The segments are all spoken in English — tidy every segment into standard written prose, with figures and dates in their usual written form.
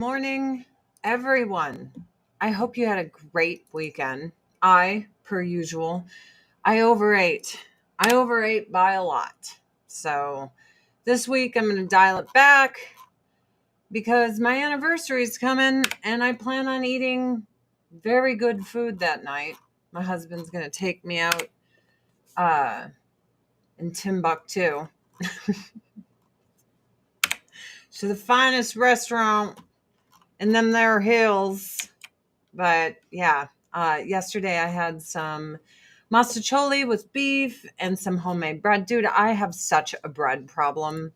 Morning, everyone. I hope you had a great weekend. Per usual, I overate. I overate by a lot. So this week I'm going to dial it back because my anniversary is coming and I plan on eating very good food that night. My husband's going to take me out uh, in Timbuktu to the finest restaurant in them there hills. But yeah, yesterday I had some mastacholi with beef and some homemade bread. Dude, I have such a bread problem.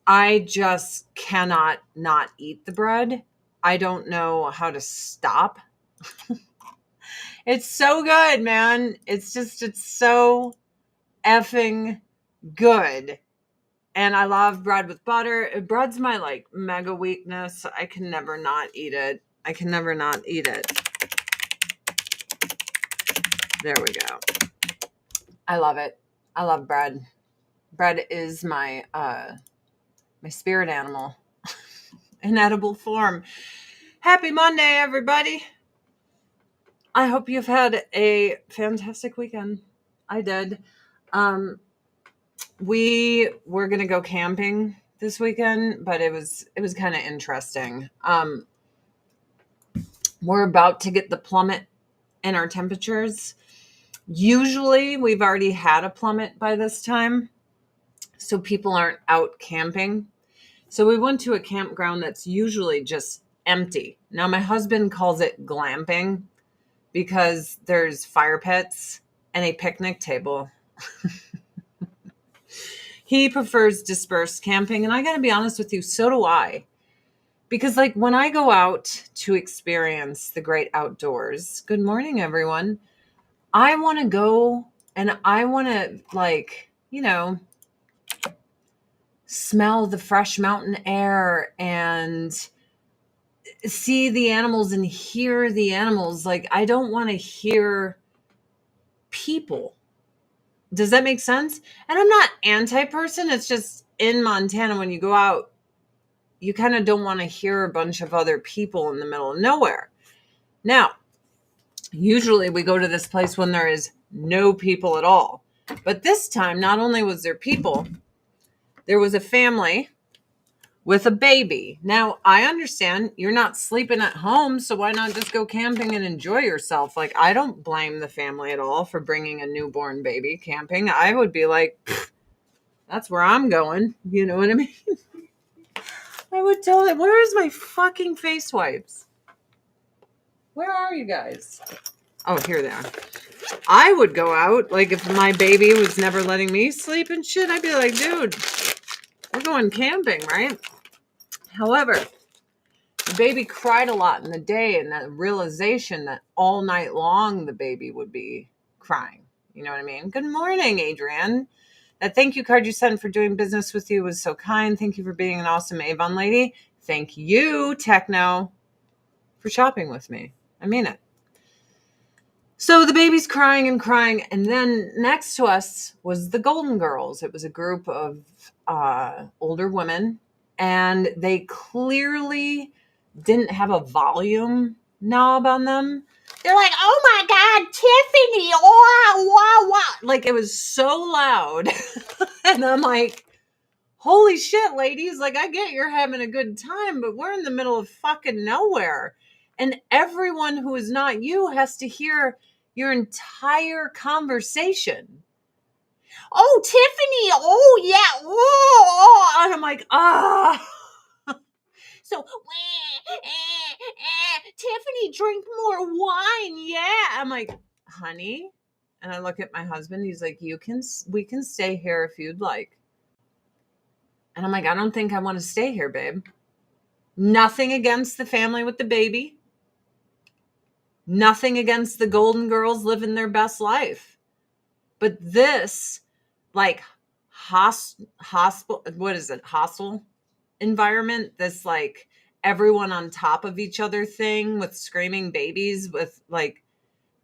I just cannot not eat the bread. I don't know how to stop. It's so good, man. It's so effing good. And I love bread with butter. Bread's my like mega weakness. I can never not eat it. I can never not eat it. There we go. I love it. I love bread. Bread is my spirit animal in edible form. Happy Monday, everybody. I hope you've had a fantastic weekend. I did. We were gonna go camping this weekend, but it was kind of interesting. We're about to get the plummet in our temperatures. Usually we've already had a plummet by this time, so people aren't out camping. So we went to a campground that's usually just empty. Now, my husband calls it glamping because there's fire pits and a picnic table. He prefers dispersed camping, and I got to be honest with you, so do I. Because like when I go out to experience the great outdoors, good morning, everyone, I want to go and I want to smell the fresh mountain air and see the animals and hear the animals. Like, I don't want to hear people. Does that make sense? And I'm not anti-person. It's just in Montana, when you go out, you kind of don't want to hear a bunch of other people in the middle of nowhere. Now, usually we go to this place when there is no people at all. But this time, not only was there people, there was a family with a baby. Now, I understand you're not sleeping at home, so why not just go camping and enjoy yourself? Like, I don't blame the family at all for bringing a newborn baby camping. I would be like, that's where I'm going. You know what I mean? I would tell them, where's my fucking face wipes? Where are you guys? Oh, here they are. I would go out. Like, if my baby was never letting me sleep and shit, I'd be like, dude, we're going camping, right? However, the baby cried a lot in the day, and that realization that all night long the baby would be crying. You know what I mean? Good morning, Adrienne. That thank you card you sent for doing business with you was so kind. Thank you for being an awesome Avon lady. Thank you, Techno, for shopping with me. I mean it. So the baby's crying and crying, and then next to us was the Golden Girls. It was a group of older women, and they clearly didn't have a volume knob on them. They're like, oh my God, Tiffany, oh, wow, wow. Like, it was so loud. And I'm like, holy shit, ladies. Like, I get you're having a good time, but we're in the middle of fucking nowhere. And everyone who is not you has to hear your entire conversation. Oh, Tiffany. Oh, yeah. Oh. And I'm like, ah. So, Tiffany, drink more wine. Yeah. I'm like, honey. And I look at my husband. He's like, we can stay here if you'd like. And I'm like, I don't think I want to stay here, babe. Nothing against the family with the baby. Nothing against the Golden Girls living their best life. But this, like, hostile environment, this, like, everyone on top of each other thing with screaming babies with, like,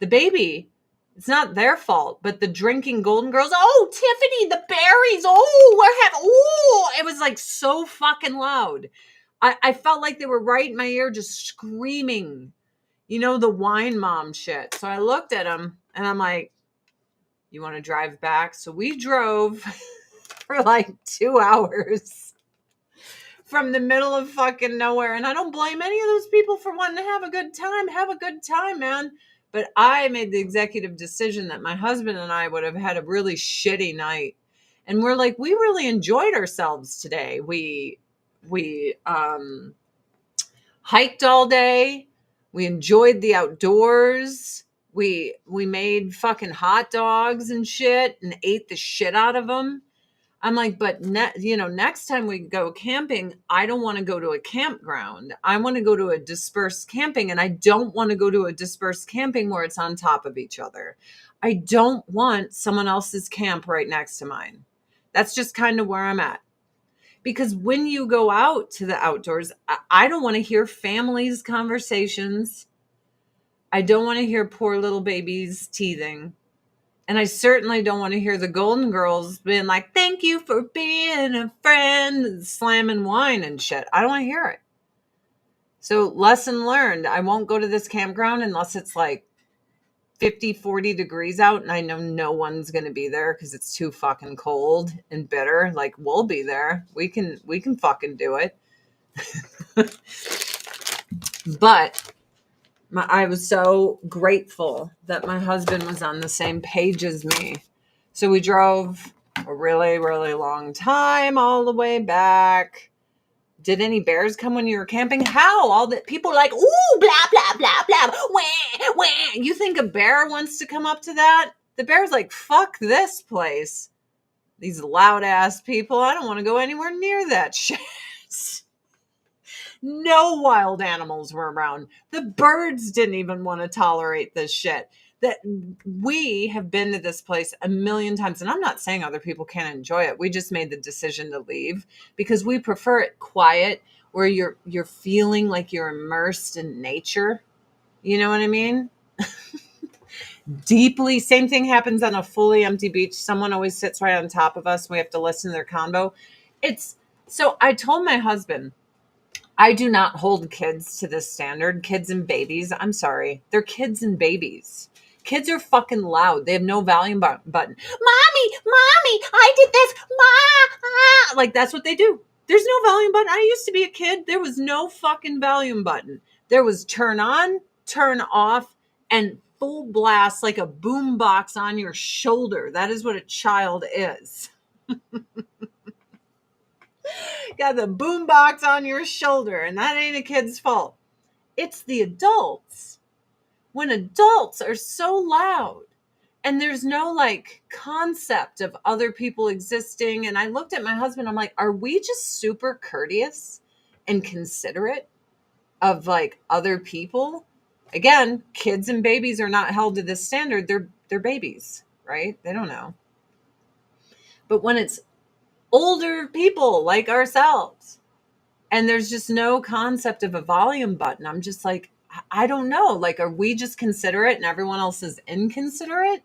the baby, it's not their fault, but the drinking Golden Girls, oh, Tiffany, the berries, oh, it was, like, so fucking loud. I felt like they were right in my ear, just screaming, the wine mom shit. So I looked at them and I'm like, you want to drive back? So we drove for like 2 hours from the middle of fucking nowhere. And I don't blame any of those people for wanting to have a good time. Have a good time, man. But I made the executive decision that my husband and I would have had a really shitty night. And we're like, we really enjoyed ourselves today. We hiked all day. We enjoyed the outdoors. We made fucking hot dogs and shit and ate the shit out of them. I'm like, but next time we go camping, I don't want to go to a campground. I want to go to a dispersed camping, and I don't want to go to a dispersed camping where it's on top of each other. I don't want someone else's camp right next to mine. That's just kind of where I'm at. Because when you go out to the outdoors, I don't want to hear families' conversations. I don't want to hear poor little babies teething. And I certainly don't want to hear the Golden Girls being like, thank you for being a friend, slamming wine and shit. I don't want to hear it. So lesson learned, I won't go to this campground unless it's like 50, 40 degrees out and I know no one's going to be there because it's too fucking cold and bitter. Like, we'll be there. We can fucking do it. But I was so grateful that my husband was on the same page as me. So we drove a really, really long time all the way back. Did any bears come when you were camping? How? All the people are like, ooh, blah, blah, blah, blah, wah, wah. You think a bear wants to come up to that? The bear's like, fuck this place. These loud ass people. I don't want to go anywhere near that shit. No wild animals were around. The birds didn't even want to tolerate this shit. That we have been to this place a million times, and I'm not saying other people can't enjoy it. We just made the decision to leave because we prefer it quiet, where you're feeling like you're immersed in nature. You know what I mean? Deeply. Same thing happens on a fully empty beach. Someone always sits right on top of us. We have to listen to their convo. So I told my husband, I do not hold kids to this standard. Kids and babies. I'm sorry. They're kids and babies. Kids are fucking loud. They have no volume button. Mommy, I did this. Ma. Like, that's what they do. There's no volume button. I used to be a kid. There was no fucking volume button. There was turn on, turn off, and full blast like a boom box on your shoulder. That is what a child is. Got the boom box on your shoulder, and that ain't a kid's fault. It's the adults. When adults are so loud and there's no like concept of other people existing. And I looked at my husband, I'm like, are we just super courteous and considerate of like other people? Again, kids and babies are not held to this standard. They're babies, right? They don't know. But when it's older people like ourselves, and there's just no concept of a volume button, I'm just like, I don't know. Like, are we just considerate and everyone else is inconsiderate?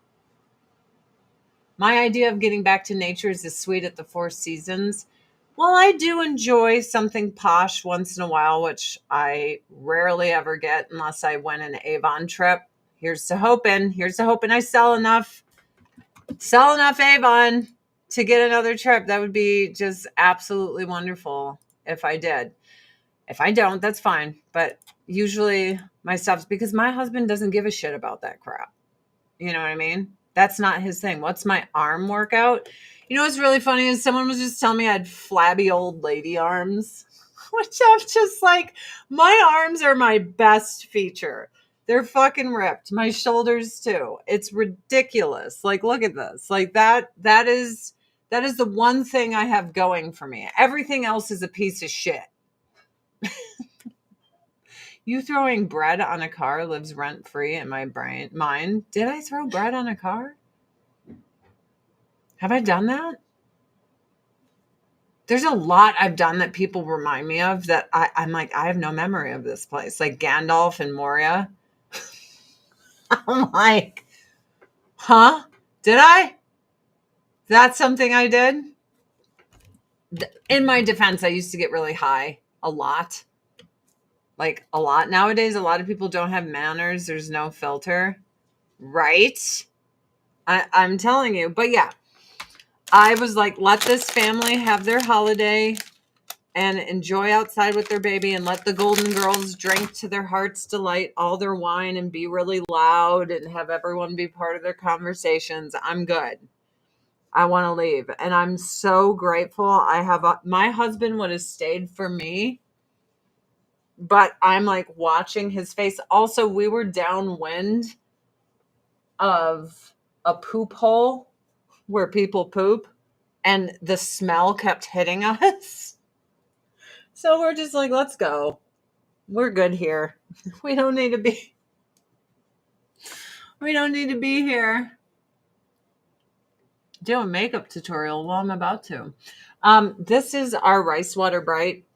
My idea of getting back to nature is as sweet at the Four Seasons. Well, I do enjoy something posh once in a while, which I rarely ever get unless I went an Avon trip. Here's to hoping I sell enough Avon to get another trip. That would be just absolutely wonderful if I did. If I don't, that's fine. But usually my stuff's because my husband doesn't give a shit about that crap. You know what I mean? That's not his thing. What's my arm workout? You know what's really funny is someone was just telling me I had flabby old lady arms, which I'm just like, my arms are my best feature. They're fucking ripped. My shoulders too. It's ridiculous. Like, look at this. Like that is the one thing I have going for me. Everything else is a piece of shit. You throwing bread on a car lives rent free in my mind. Did I throw bread on a car? Have I done that? There's a lot I've done that people remind me of that I'm like, I have no memory of this place. Like Gandalf and Moria. I'm like, huh? Did I? That's something I did? In my defense, I used to get really high a lot. Like a lot. Nowadays, a lot of people don't have manners. There's no filter. Right? I'm telling you. But yeah, I was like, let this family have their holiday and enjoy outside with their baby, and let the Golden Girls drink to their heart's delight all their wine and be really loud and have everyone be part of their conversations. I'm good. I want to leave. And I'm so grateful. My husband would have stayed for me, but I'm like watching his face. Also, we were downwind of a poop hole where people poop, and the smell kept hitting us. So we're just like, let's go. We're good here. We don't need to be here doing makeup tutorial. Well, I'm about to. This is our Rice Water Bright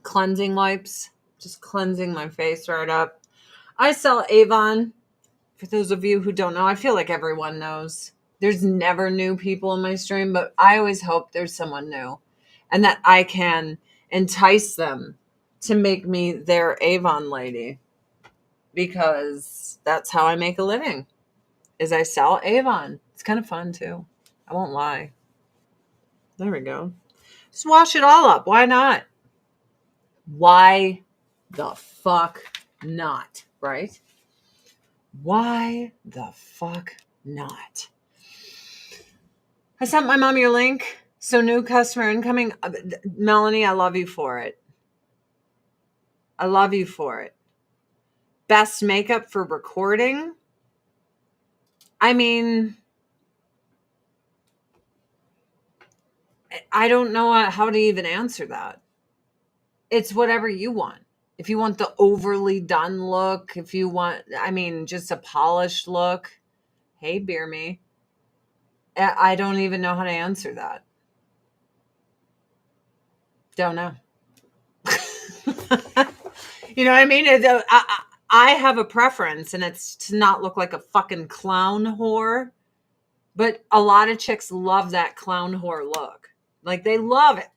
cleansing wipes. Just cleansing my face right up. I sell Avon. For those of you who don't know, I feel like everyone knows. There's never new people in my stream, but I always hope there's someone new and that I can entice them to make me their Avon lady, because that's how I make a living, is I sell Avon. It's kind of fun too. I won't lie. There we go. Just wash it all up. Why not? Why the fuck not, right? Why the fuck not? I sent my mom your link. So new customer incoming. Melanie, I love you for it. I love you for it. Best makeup for recording. I mean, I don't know how to even answer that. It's whatever you want. If you want the overly done look, if you want, I mean, just a polished look. Hey, Beer Me. I don't even know how to answer that. Don't know. You know what I mean? I have a preference, and it's to not look like a fucking clown whore. But a lot of chicks love that clown whore look. Like, they love it.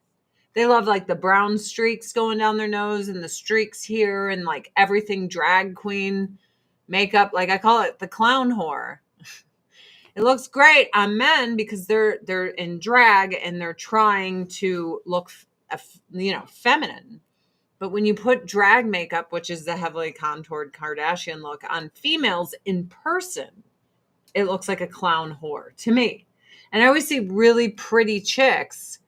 They love like the brown streaks going down their nose and the streaks here and like everything drag queen makeup. Like, I call it the clown whore. It looks great on men because they're in drag and they're trying to look, feminine. But when you put drag makeup, which is the heavily contoured Kardashian look, on females in person, it looks like a clown whore to me. And I always see really pretty chicks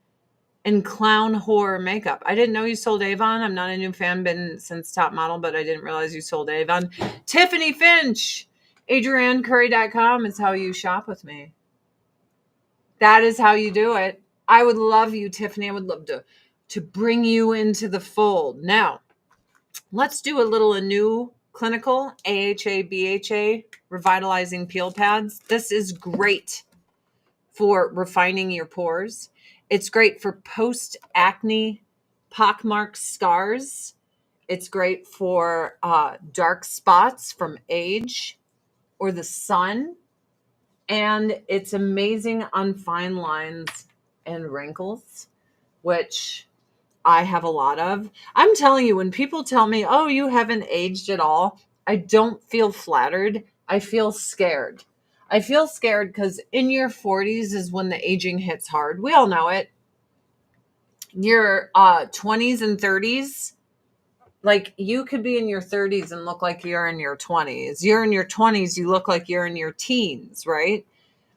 in clown whore makeup. I didn't know you sold Avon. I'm not a new fan, been since Top Model, but I didn't realize you sold Avon. Tiffany Finch, AdrienneCurry.com is how you shop with me. That is how you do it. I would love you, Tiffany. I would love to bring you into the fold. Now, let's do a little new clinical AHA, BHA, revitalizing peel pads. This is great for refining your pores. It's great for post-acne pockmark scars. It's great for dark spots from age or the sun. And it's amazing on fine lines and wrinkles, which I have a lot of. I'm telling you, when people tell me, oh, you haven't aged at all, I don't feel flattered. I feel scared. I feel scared because in your 40s is when the aging hits hard. We all know it. Your 20s and 30s, like, you could be in your 30s and look like you're in your 20s. You're in your 20s, you look like you're in your teens, right?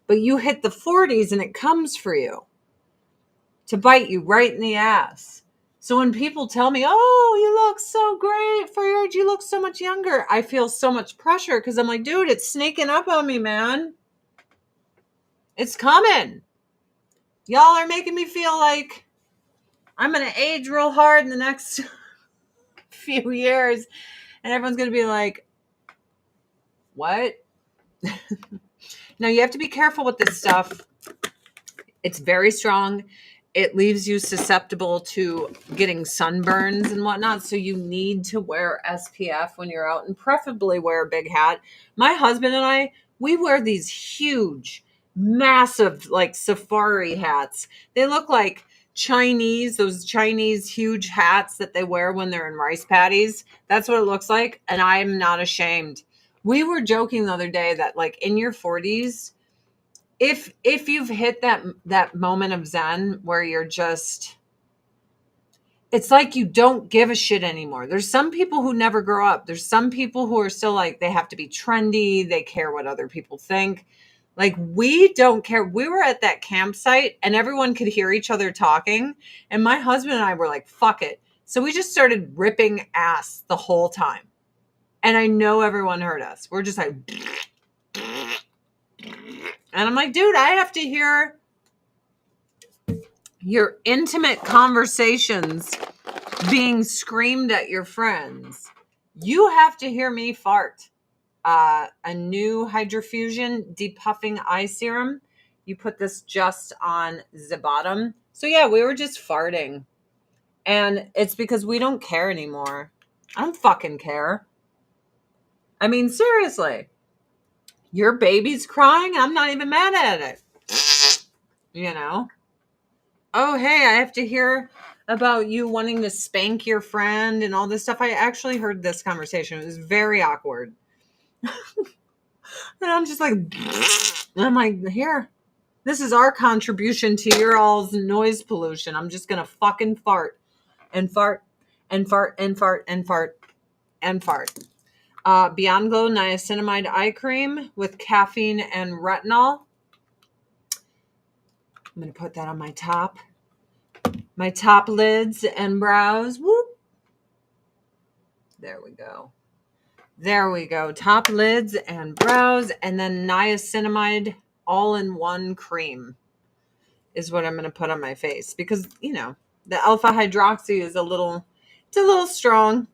But you hit the 40s and it comes for you to bite you right in the ass. So when people tell me, oh, you look so great for your age, you look so much younger, I feel so much pressure because I'm like, dude, it's sneaking up on me, man. It's coming. Y'all are making me feel like I'm going to age real hard in the next few years. And everyone's going to be like, what? Now, you have to be careful with this stuff. It's very strong. It leaves you susceptible to getting sunburns and whatnot. So you need to wear SPF when you're out, and preferably wear a big hat. My husband and I, we wear these huge, massive, like safari hats. They look like those Chinese huge hats that they wear when they're in rice paddies. That's what it looks like. And I'm not ashamed. We were joking the other day that like in your 40s, if you've hit that moment of Zen where you're just, it's like you don't give a shit anymore. There's some people who never grow up. There's some people who are still like, they have to be trendy. They care what other people think. Like, we don't care. We were at that campsite and everyone could hear each other talking. And my husband and I were like, fuck it. So we just started ripping ass the whole time. And I know everyone heard us. We're just like, and I'm like, dude, I have to hear your intimate conversations being screamed at your friends. You have to hear me fart. A new hydrofusion depuffing eye serum. You put this just on the bottom. So yeah, we were just farting. And it's because we don't care anymore. I don't fucking care. I mean, seriously. Your baby's crying. I'm not even mad at it. You know? Oh, hey, I have to hear about you wanting to spank your friend and all this stuff. I actually heard this conversation. It was very awkward. And I'm just like, and I'm like, here, this is our contribution to your all's noise pollution. I'm just going to fucking fart and fart and fart and fart and fart and fart. Beyond Glow Niacinamide Eye Cream with caffeine and retinol. I'm going to put that on my top lids and brows. Whoop. There we go. There we go. Top lids and brows, and then niacinamide all-in-one cream is what I'm going to put on my face because, you know, the alpha hydroxy is a little strong.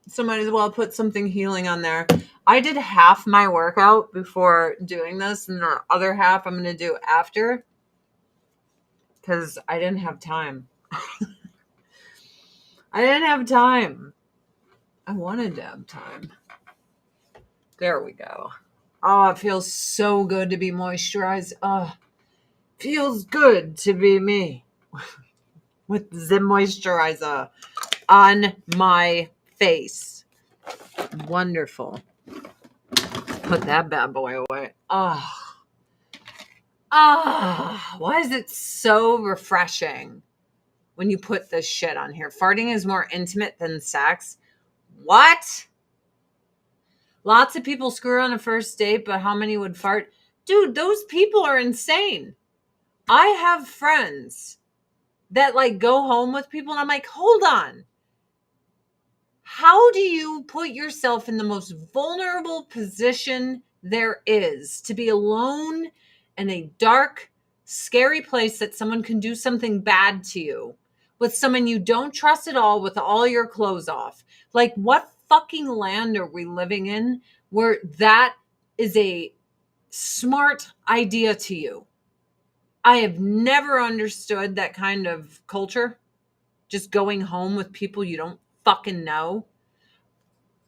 So might as well put something healing on there. I did half my workout before doing this, and the other half I'm going to do after because I didn't have time. I didn't have time. I wanted to have time. There we go. Oh, it feels so good to be moisturized. Oh, feels good to be me with the moisturizer on my face. Wonderful. Put that bad boy away. Why is it so refreshing when you put this shit on here? Farting is more intimate than sex. What? Lots of people screw on a first date, but how many would fart? Dude, those people are insane. I have friends that like go home with people and I'm like, hold on. How do you put yourself in the most vulnerable position there is to be alone in a dark, scary place that someone can do something bad to you with someone you don't trust at all with all your clothes off? Like, what fucking land are we living in where that is a smart idea to you? I have never understood that kind of culture. Just going home with people you don't fucking know.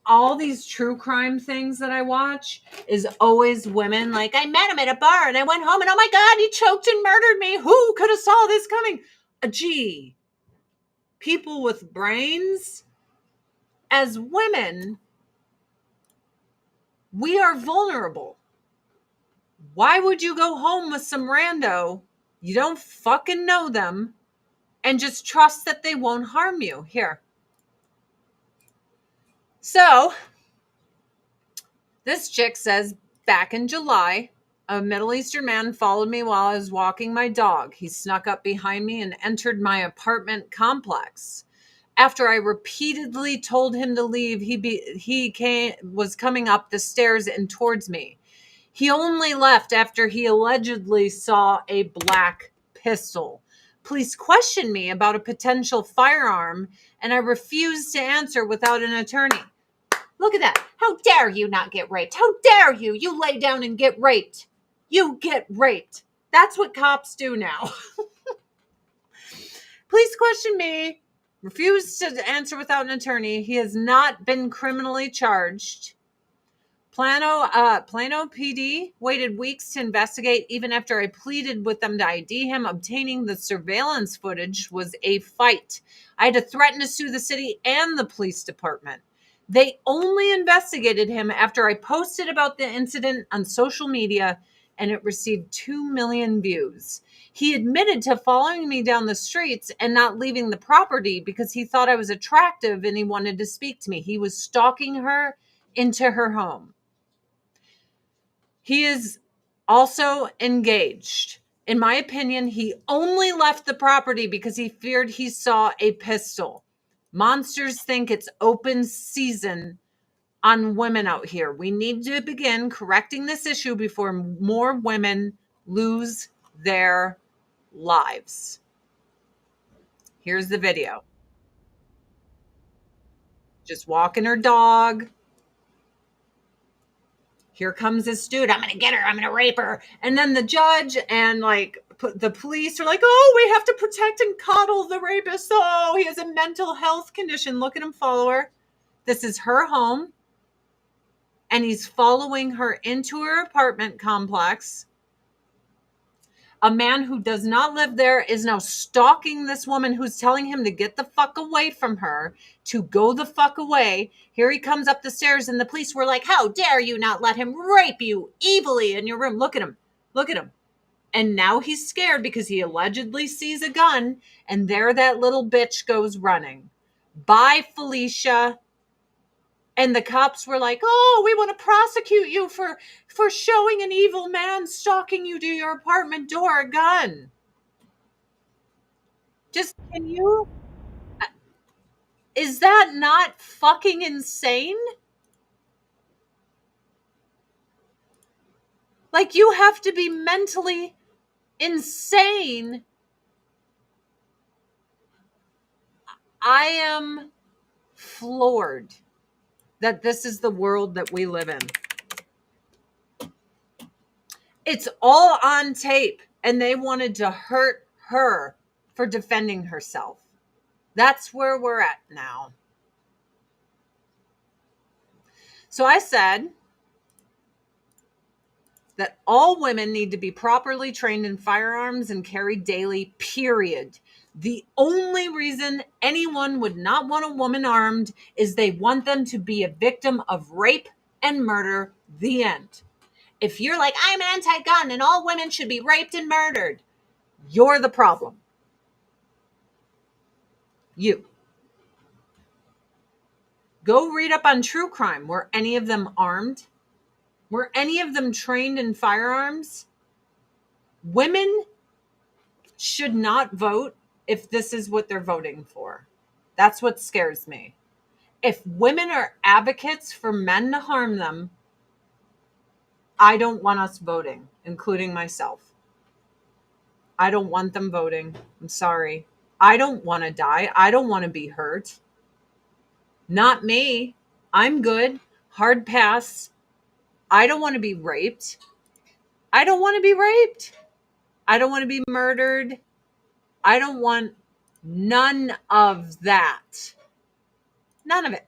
All these true crime things that I watch is always women like, I met him at a bar and I went home and oh my God, he choked and murdered me. Who could have saw this coming? Gee, people with brains, as women, we are vulnerable. Why would you go home with some rando? You don't fucking know them and just trust that they won't harm you. Here. So, this chick says, back in July, a Middle Eastern man followed me while I was walking my dog. He snuck up behind me and entered my apartment complex. After I repeatedly told him to leave, he was coming up the stairs and towards me. He only left after he allegedly saw a black pistol. Police questioned me about a potential firearm, and I refused to answer without an attorney. Look at that. How dare you not get raped? How dare you? You lay down and get raped. You get raped. That's what cops do now. Police question me. Refused to answer without an attorney. He has not been criminally charged. Plano PD waited weeks to investigate, even after I pleaded with them to ID him. Obtaining the surveillance footage was a fight. I had to threaten to sue the city and the police department. They only investigated him after I posted about the incident on social media, and it received 2 million views. He admitted to following me down the streets and not leaving the property because he thought I was attractive and he wanted to speak to me. He was stalking her into her home. He is also engaged. In my opinion, he only left the property because he feared he saw a pistol. Monsters think it's open season on women out here. We need to begin correcting this issue before more women lose their lives. Here's the video. Just walking her dog. Here comes this dude. I'm going to get her. I'm going to rape her. And then the judge and the police are like, oh, we have to protect and coddle the rapist. Oh, he has a mental health condition. Look at him follow her. This is her home. And he's following her into her apartment complex. A man who does not live there is now stalking this woman who's telling him to get the fuck away from her, to go the fuck away. Here he comes up the stairs and the police were like, how dare you not let him rape you evilly in your room? Look at him. Look at him. And now he's scared because he allegedly sees a gun, and there that little bitch goes running. Bye, Felicia. And the cops were like, oh, we want to prosecute you for showing an evil man stalking you to your apartment door a gun. Just, can you, is that not fucking insane? Like, you have to be mentally insane. I am floored that this is the world that we live in. It's all on tape, and they wanted to hurt her for defending herself. That's where we're at now. So I said that all women need to be properly trained in firearms and carried daily, period. The only reason anyone would not want a woman armed is they want them to be a victim of rape and murder, the end. If you're like, I'm anti-gun and all women should be raped and murdered, you're the problem. You. Go read up on true crime. Were any of them armed? Were any of them trained in firearms? Women should not vote if this is what they're voting for. That's what scares me. If women are advocates for men to harm them, I don't want us voting, including myself. I don't want them voting. I'm sorry. I don't want to die. I don't want to be hurt. Not me. I'm good. Hard pass. I don't want to be raped. I don't want to be raped. I don't want to be murdered. I don't want none of that. None of it.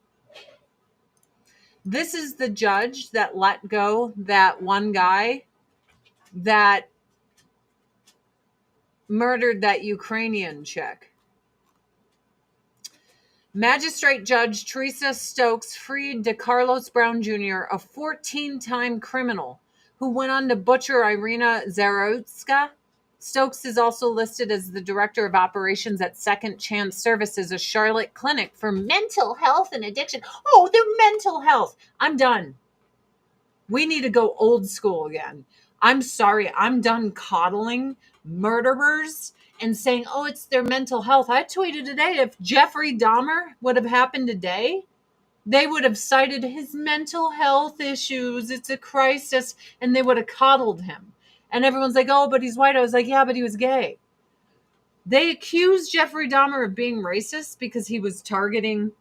This is the judge that let go that one guy that murdered that Ukrainian chick. Magistrate Judge Teresa Stokes freed DeCarlos Brown Jr., a 14-time criminal who went on to butcher Irina Zarotska. Stokes is also listed as the director of operations at Second Chance Services, a Charlotte clinic for mental health and addiction. Oh, they're mental health. I'm done. We need to go old school again. I'm sorry. I'm done coddling murderers and saying, oh, it's their mental health. I tweeted today, if Jeffrey Dahmer would have happened today, they would have cited his mental health issues. It's a crisis. And they would have coddled him. And everyone's like, oh, but he's white. I was like, yeah, but he was gay. They accused Jeffrey Dahmer of being racist because he was targeting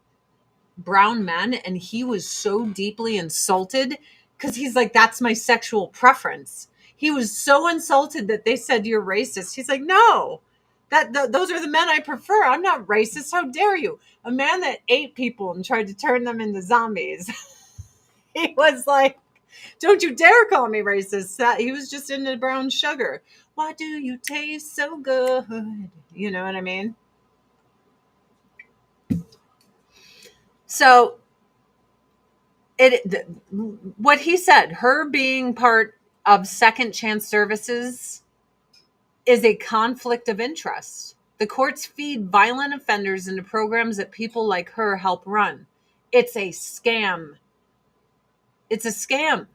brown men. And he was so deeply insulted because he's like, that's my sexual preference. He was so insulted that they said you're racist. He's like, no, those are the men I prefer. I'm not racist. How dare you? A man that ate people and tried to turn them into zombies. He was like, Don't you dare call me racist. He was just into brown sugar. Why do you taste so good? You know what I mean? So what he said, her being part of second chance services is a conflict of interest. The courts feed violent offenders into programs that people like her help run. It's a scam. It's a scam.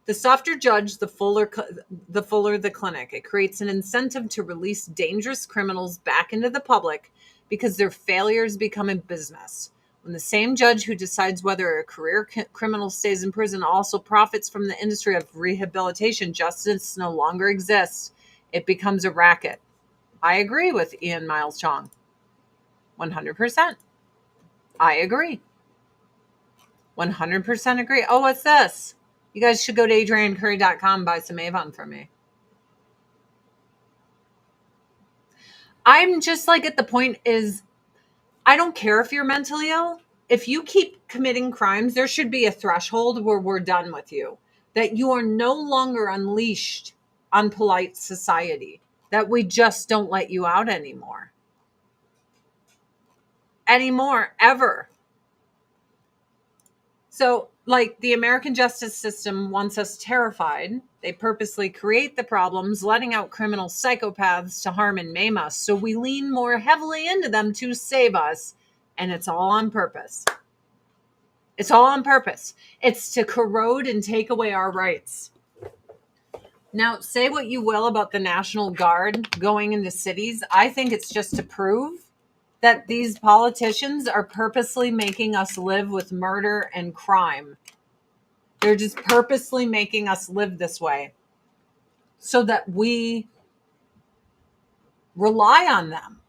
The softer judge, the fuller the clinic. It creates an incentive to release dangerous criminals back into the public because their failures become a business. When the same judge who decides whether a career criminal stays in prison also profits from the industry of rehabilitation, justice no longer exists. It becomes a racket. I agree with Ian Miles Chong. 100%. I agree. 100% agree. Oh, what's this? You guys should go to adriancurry.com, buy some Avon for me. I'm just like at the point is, I don't care if you're mentally ill. If you keep committing crimes, there should be a threshold where we're done with you. That you are no longer unleashed on polite society. That we just don't let you out anymore. Ever. So, like, the American justice system wants us terrified. They purposely create the problems, letting out criminal psychopaths to harm and maim us. So we lean more heavily into them to save us. And it's all on purpose. It's all on purpose. It's to corrode and take away our rights. Now, say what you will about the National Guard going into cities. I think it's just to prove that these politicians are purposely making us live with murder and crime. They're just purposely making us live this way so that we rely on them.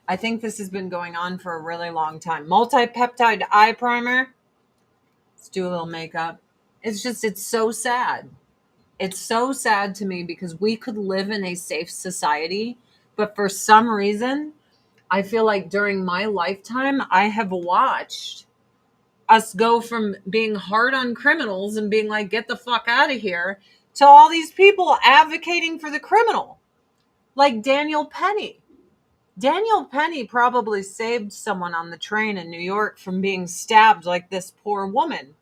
I think this has been going on for a really long time. Multi-peptide eye primer. Let's do a little makeup. It's so sad. It's so sad to me because we could live in a safe society, but for some reason, I feel like during my lifetime, I have watched us go from being hard on criminals and being like, get the fuck out of here, to all these people advocating for the criminal. Like Daniel Penny. Daniel Penny probably saved someone on the train in New York from being stabbed like this poor woman.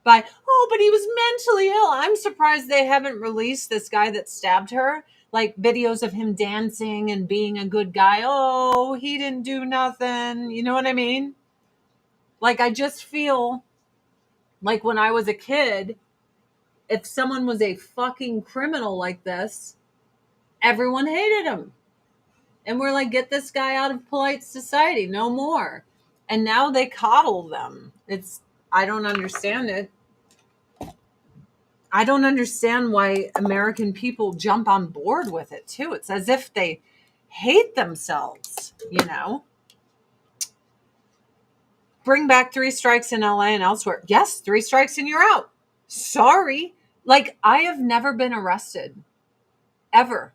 But he was mentally ill. I'm surprised they haven't released this guy that stabbed her. Like videos of him dancing and being a good guy. Oh, he didn't do nothing. You know what I mean? Like, I just feel like when I was a kid, if someone was a fucking criminal like this, everyone hated him. And we're like, get this guy out of polite society. No more. And now they coddle them. I don't understand it. I don't understand why American people jump on board with it too. It's as if they hate themselves, you know? Bring back 3 strikes in LA and elsewhere. Yes, 3 strikes and you're out. Sorry. Like, I have never been arrested. Ever.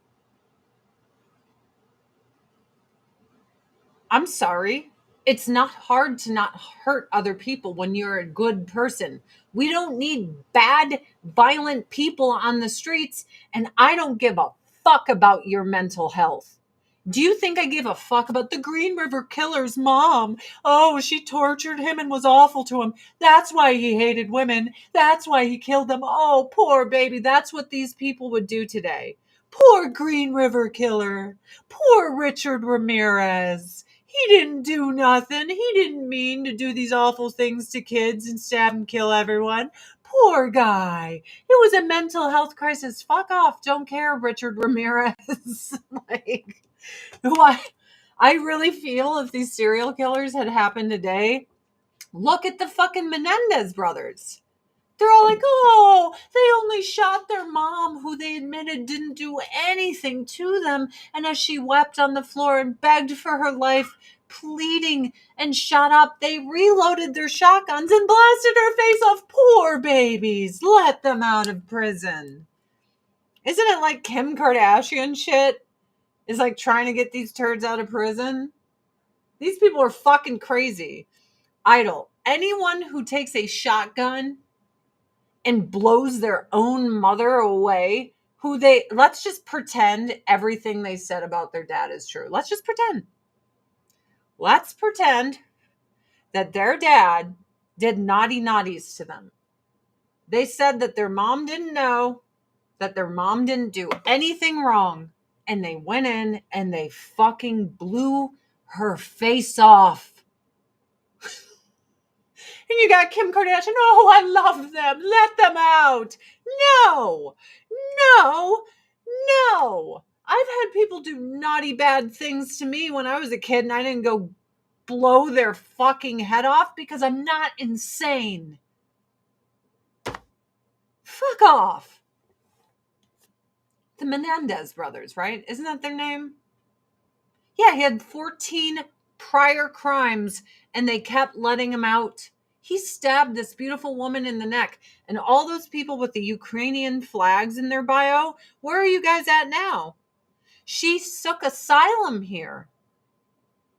I'm sorry. It's not hard to not hurt other people when you're a good person. We don't need bad, violent people on the streets, and I don't give a fuck about your mental health. Do you think I give a fuck about the Green River Killer's mom? Oh, she tortured him and was awful to him. That's why he hated women. That's why he killed them. Oh, poor baby. That's what these people would do today. Poor Green River Killer. Poor Richard Ramirez. He didn't do nothing. He didn't mean to do these awful things to kids and stab and kill everyone. Poor guy. It was a mental health crisis. Fuck off. Don't care, Richard Ramirez. Like, why? I really feel if these serial killers had happened today, look at the fucking Menendez brothers. They're all like, oh, they only shot their mom, who they admitted didn't do anything to them. And as she wept on the floor and begged for her life, pleading and shut up, they reloaded their shotguns and blasted her face off. Poor babies. Let them out of prison. Isn't it like Kim Kardashian shit is like trying to get these turds out of prison? These people are fucking crazy. Idle. Anyone who takes a shotgun and blows their own mother away, let's just pretend everything they said about their dad is true. Let's just pretend. Let's pretend that their dad did naughty naughties to them. They said that their mom didn't know, that their mom didn't do anything wrong, and they went in and they fucking blew her face off. And you got Kim Kardashian, oh, I love them, let them out. No, I've had people do naughty bad things to me when I was a kid, and I didn't go blow their fucking head off because I'm not insane. Fuck off. The Menendez brothers, right? Isn't that their name? Yeah, he had 14 prior crimes and they kept letting him out. He stabbed this beautiful woman in the neck. And all those people with the Ukrainian flags in their bio, where are you guys at now? She took asylum here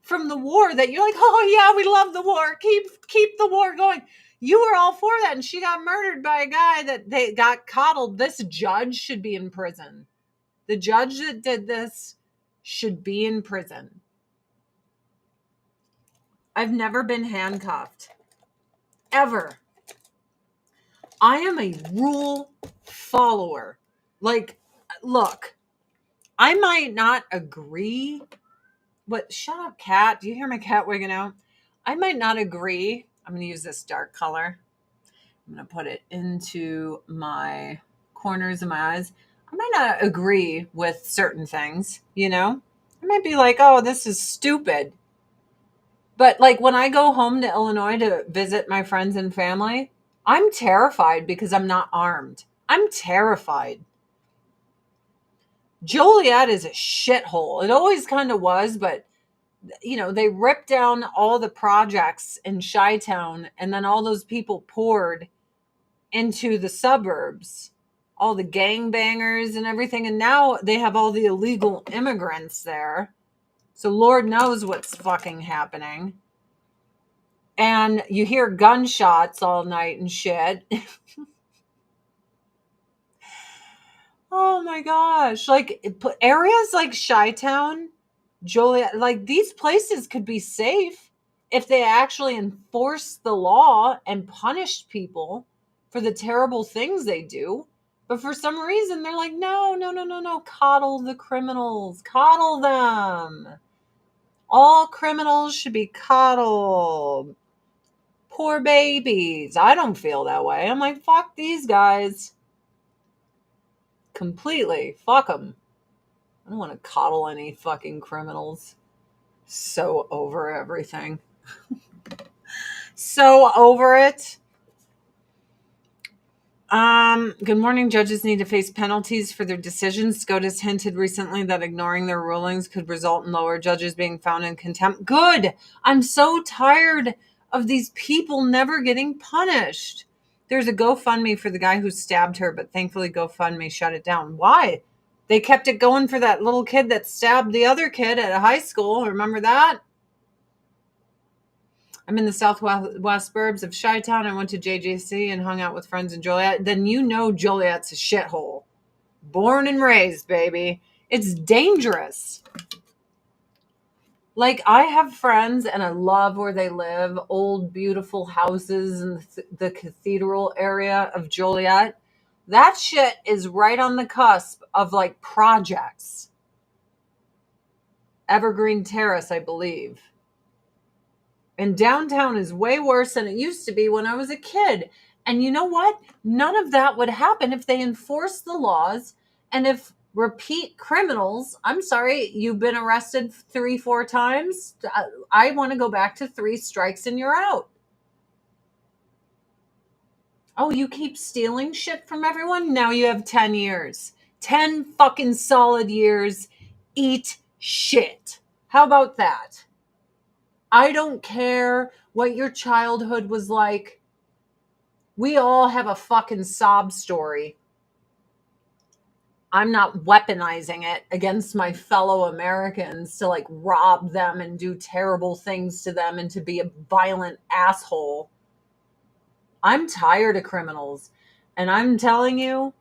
from the war that you're like, oh yeah, we love the war. Keep the war going. You were all for that. And she got murdered by a guy that they got coddled. This judge should be in prison. The judge that did this should be in prison. I've never been handcuffed. Ever. I am a rule follower. Like, look, I might not agree, but shut up, cat. Do you hear my cat wigging out? I might not agree. I'm going to use this dark color. I'm going to put it into my corners of my eyes. I might not agree with certain things, you know? I might be like, oh, this is stupid. But like when I go home to Illinois to visit my friends and family, I'm terrified because I'm not armed. I'm terrified. Joliet is a shithole. It always kind of was, but you know, they ripped down all the projects in Chi-Town and then all those people poured into the suburbs, all the gangbangers and everything. And now they have all the illegal immigrants there. So Lord knows what's fucking happening. And you hear gunshots all night and shit. Oh my gosh. Like areas like Chi-Town, Joliet, like these places could be safe if they actually enforced the law and punished people for the terrible things they do. But for some reason, they're like, no. Coddle the criminals. Coddle them. All criminals should be coddled. Poor babies. I don't feel that way. I'm like, fuck these guys. Completely. Fuck them. I don't want to coddle any fucking criminals. So over everything. So over it. Good morning. Judges need to face penalties for their decisions. SCOTUS hinted recently that ignoring their rulings could result in lower judges being found in contempt. Good. I'm so tired of these people never getting punished. There's a GoFundMe for the guy who stabbed her, but thankfully GoFundMe shut it down. Why? They kept it going for that little kid that stabbed the other kid at a high school. Remember that? I'm in the southwest burbs of Chi-Town. I went to JJC and hung out with friends in Joliet. Then you know Joliet's a shithole. Born and raised, baby. It's dangerous. Like, I have friends and I love where they live. Old, beautiful houses in the cathedral area of Joliet. That shit is right on the cusp of, like, projects. Evergreen Terrace, I believe. And downtown is way worse than it used to be when I was a kid. And you know what? None of that would happen if they enforced the laws and if repeat criminals, I'm sorry, you've been arrested 3-4 times. I want to go back to 3 strikes and you're out. Oh, you keep stealing shit from everyone? Now you have 10 years. 10 fucking solid years. Eat shit. How about that? I don't care what your childhood was like. We all have a fucking sob story. I'm not weaponizing it against my fellow Americans to like rob them and do terrible things to them and to be a violent asshole. I'm tired of criminals. And I'm telling you,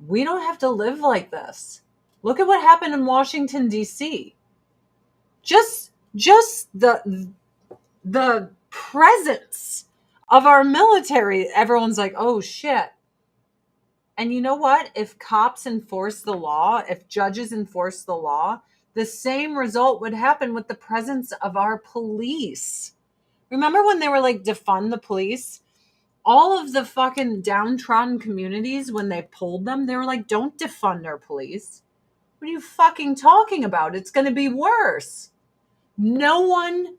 we don't have to live like this. Look at what happened in Washington, D.C. Just the presence of our military, everyone's like, oh shit. And you know what? If cops enforce the law, if judges enforce the law, the same result would happen with the presence of our police. Remember when they were like, defund the police? All of the fucking downtrodden communities, when they pulled them, they were like, don't defund our police. What are you fucking talking about? It's going to be worse. No one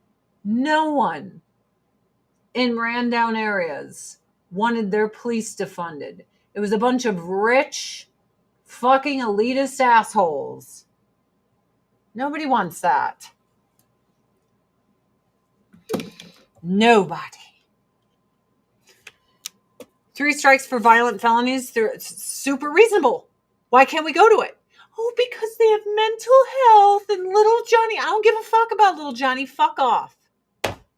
in ran down areas wanted their police defunded. It was a bunch of rich, fucking elitist assholes. Nobody wants that. Nobody. 3 strikes for violent felonies. It's super reasonable. Why can't we go to it? Oh, because they have mental health and little Johnny. I don't give a fuck about little Johnny. Fuck off.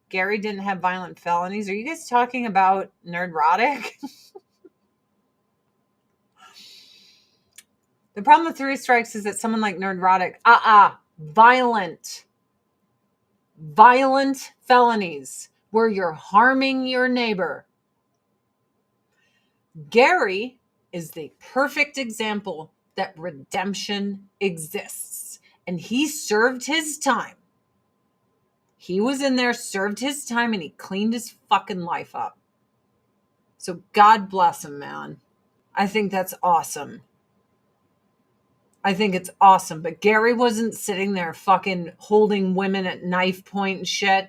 Gary didn't have violent felonies. Are you guys talking about Nerdrotic? The problem with 3 strikes is that someone like Nerdrotic, violent felonies where you're harming your neighbor. Gary is the perfect example that redemption exists. And he served his time. He was in there, served his time, and he cleaned his fucking life up. So God bless him, man. I think that's awesome. I think it's awesome. But Gary wasn't sitting there fucking holding women at knife point and shit.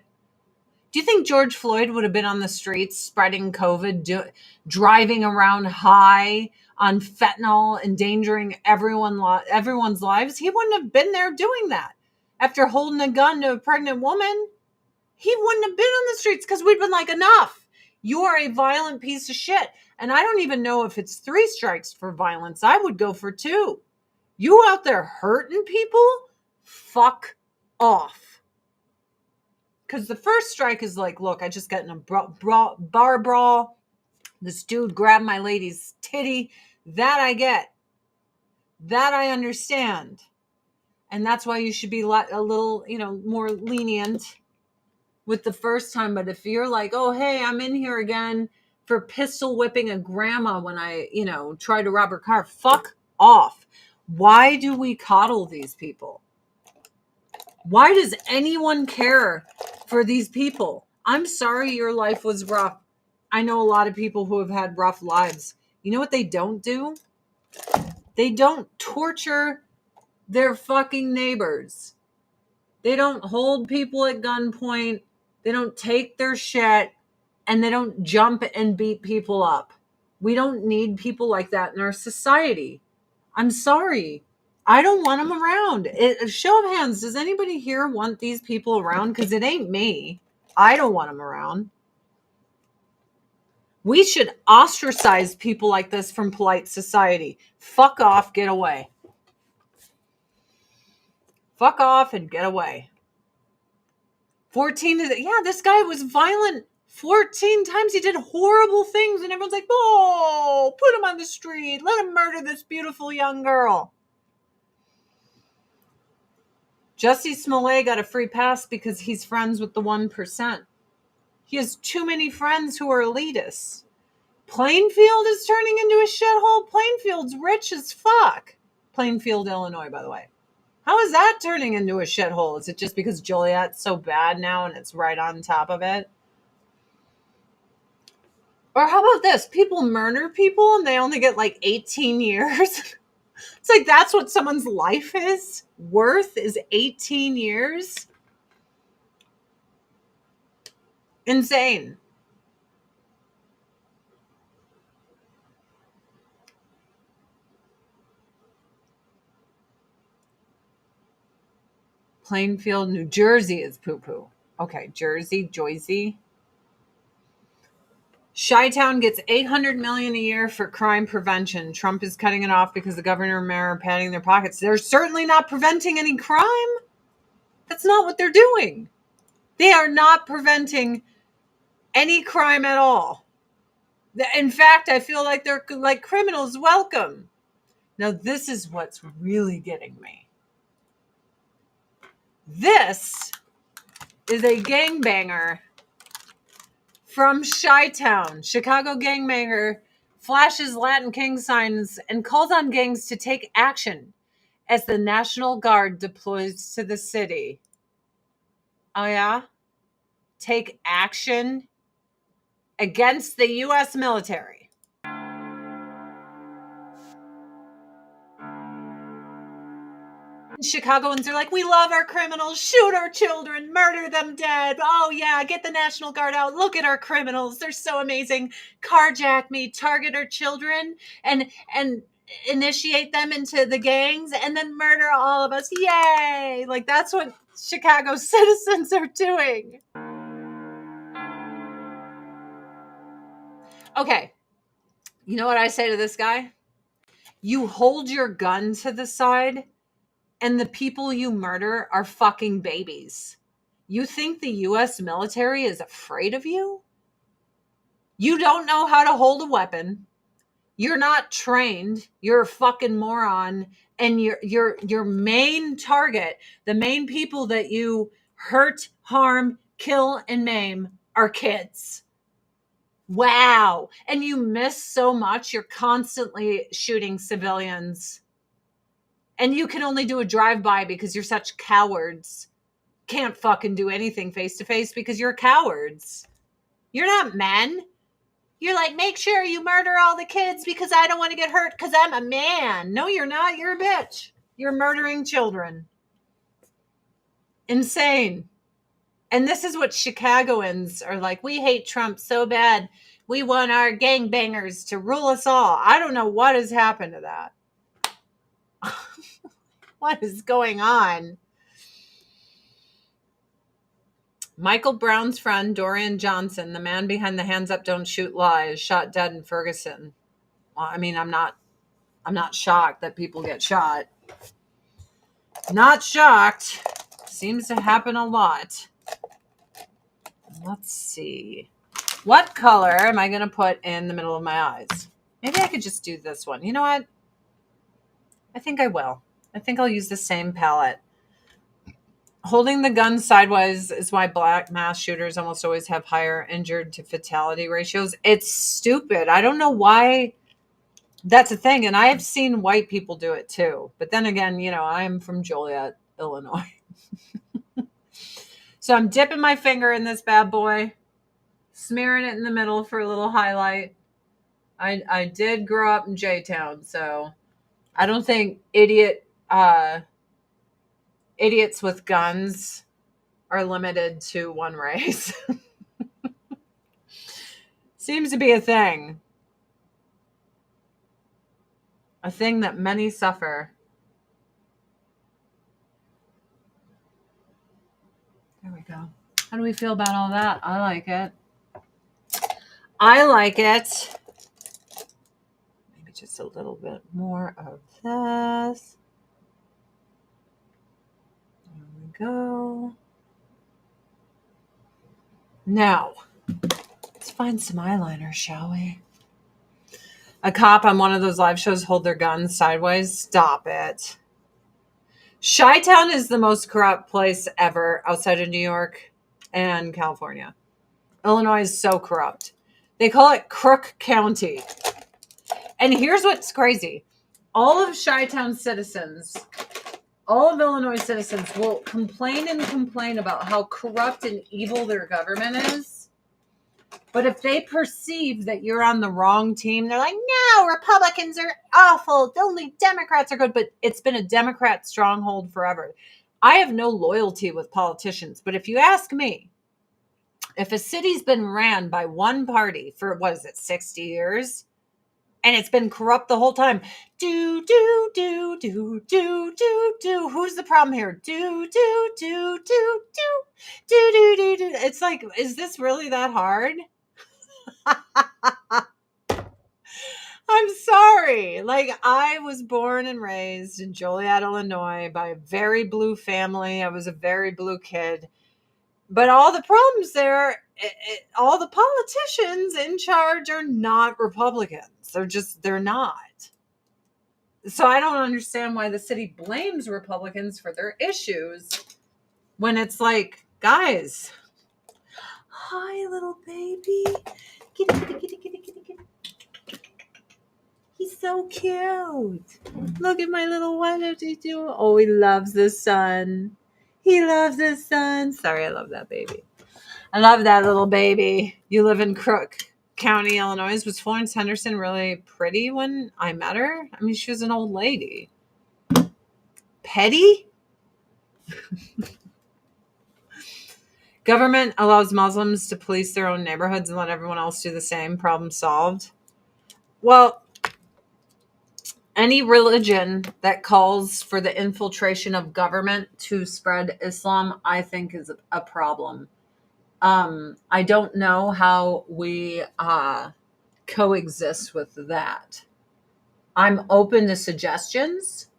Do you think George Floyd would have been on the streets spreading COVID, driving around high on fentanyl, endangering everyone's lives? He wouldn't have been there doing that. After holding a gun to a pregnant woman, he wouldn't have been on the streets because we'd been like, enough. You are a violent piece of shit. And I don't even know if it's 3 strikes for violence. I would go for 2. You out there hurting people? Fuck off. Because the first strike is like, look, I just got in a bar brawl. This dude grabbed my lady's titty. That I get. That I understand. And that's why you should be a little, more lenient with the first time. But if you're like, oh, hey, I'm in here again for pistol whipping a grandma when I, try to rob her car, fuck off. Why do we coddle these people? Why does anyone care for these people? I'm sorry your life was rough. I know a lot of people who have had rough lives. You know what they don't do? They don't torture their fucking neighbors. They don't hold people at gunpoint. They don't take their shit. And they don't jump and beat people up. We don't need people like that in our society. I'm sorry. I don't want them around. Show of hands, does anybody here want these people around? Because it ain't me. I don't want them around. We should ostracize people like this from polite society. Fuck off, get away. Fuck off and get away. 14 is, yeah, this guy was violent 14 times. He did horrible things and everyone's like, oh, put him on the street. Let him murder this beautiful young girl. Jussie Smollett got a free pass because he's friends with the 1%. He has too many friends who are elitists. Plainfield is turning into a shithole. Plainfield's rich as fuck. Plainfield, Illinois, by the way. How is that turning into a shithole? Is it just because Joliet's so bad now and it's right on top of it? Or how about this? People murder people and they only get like 18 years. It's like that's what someone's life is worth, is 18 years. Insane. Plainfield, New Jersey is poo-poo. Okay, Jersey. Chi-Town gets $800 million a year for crime prevention. Trump is cutting it off because the governor and mayor are padding their pockets. They're certainly not preventing any crime. That's not what they're doing. They are not preventing any crime at all. In fact, I feel like they're like criminals. Welcome. Now, this is what's really getting me. This is a gangbanger from Chi-Town. Chicago gangbanger flashes Latin King signs and calls on gangs to take action as the National Guard deploys to the city. Oh, yeah? Take action against the U.S. military. Chicagoans are like, we love our criminals, shoot our children, murder them dead. Oh yeah, get the National Guard out. Look at our criminals. They're so amazing. Carjack me, target our children, and initiate them into the gangs and then murder all of us. Yay! Like that's what Chicago citizens are doing. Okay. You know what I say to this guy? You hold your gun to the side and the people you murder are fucking babies. You think the U.S. military is afraid of you? You don't know how to hold a weapon. You're not trained. You're a fucking moron. And your main target, the main people that you hurt, harm, kill, and maim are kids. Wow. And you miss so much. You're constantly shooting civilians. And you can only do a drive-by because you're such cowards. Can't fucking do anything face to face because you're cowards. You're not men. You're like, make sure you murder all the kids because I don't want to get hurt because I'm a man. No, you're not. You're a bitch. You're murdering children. Insane. And this is what Chicagoans are like. We hate Trump so bad. We want our gangbangers to rule us all. I don't know what has happened to that. What is going on? Michael Brown's friend, Dorian Johnson, the man behind the Hands Up, Don't Shoot lie, is shot dead in Ferguson. Well, I mean, I'm not shocked that people get shot. Not shocked. Seems to happen a lot. Let's see. What color am I going to put in the middle of my eyes? Maybe I could just do this one. You know what? I think I will. I think I'll use the same palette. Holding the gun sideways is why black mass shooters almost always have higher injured to fatality ratios. It's stupid. I don't know why that's a thing. And I have seen white people do it too. But then again, you know, I'm from Joliet, Illinois. So I'm dipping my finger in this bad boy, smearing it in the middle for a little highlight. I did grow up in J-Town, so I don't think idiots with guns are limited to one race. Seems to be a thing. A thing that many suffer. There we go. How do we feel about all that? I like it. I like it. Maybe just a little bit more of this. There we go. Now, let's find some eyeliner, shall we? A cop on one of those live shows hold their guns sideways. Stop it. Chi-Town is the most corrupt place ever outside of New York and California. Illinois is so corrupt. They call it Crook County. And here's what's crazy. All of Chi-Town citizens, all of Illinois citizens will complain about how corrupt and evil their government is. But if they perceive that you're on the wrong team, they're like, no, Republicans are awful. Only Democrats are good. But it's been a Democrat stronghold forever. I have no loyalty with politicians. But if you ask me, if a city's been ran by one party for, 60 years? And it's been corrupt the whole time. Do. Who's the problem here? Do. It's like, is this really that hard? I'm sorry. Like, I was born and raised in Joliet, Illinois, by a very blue family. I was a very blue kid. But all the problems there, all the politicians in charge are not Republicans. They're not. So I don't understand why the city blames Republicans for their issues when it's like, guys, hi, little baby. Kitty, kitty, kitty, kitty, kitty, kitty. He's so cute. Look at my little one. What he doing? Oh, he loves the sun. He loves the sun. Sorry, I love that baby. I love that little baby. You live in Crook County, Illinois. Was Florence Henderson really pretty when I met her? I mean, she was an old lady. Petty? Government allows Muslims to police their own neighborhoods and let everyone else do the same. Problem solved. Well, any religion that calls for the infiltration of government to spread Islam, I think is a problem. I don't know how we coexist with that. I'm open to suggestions,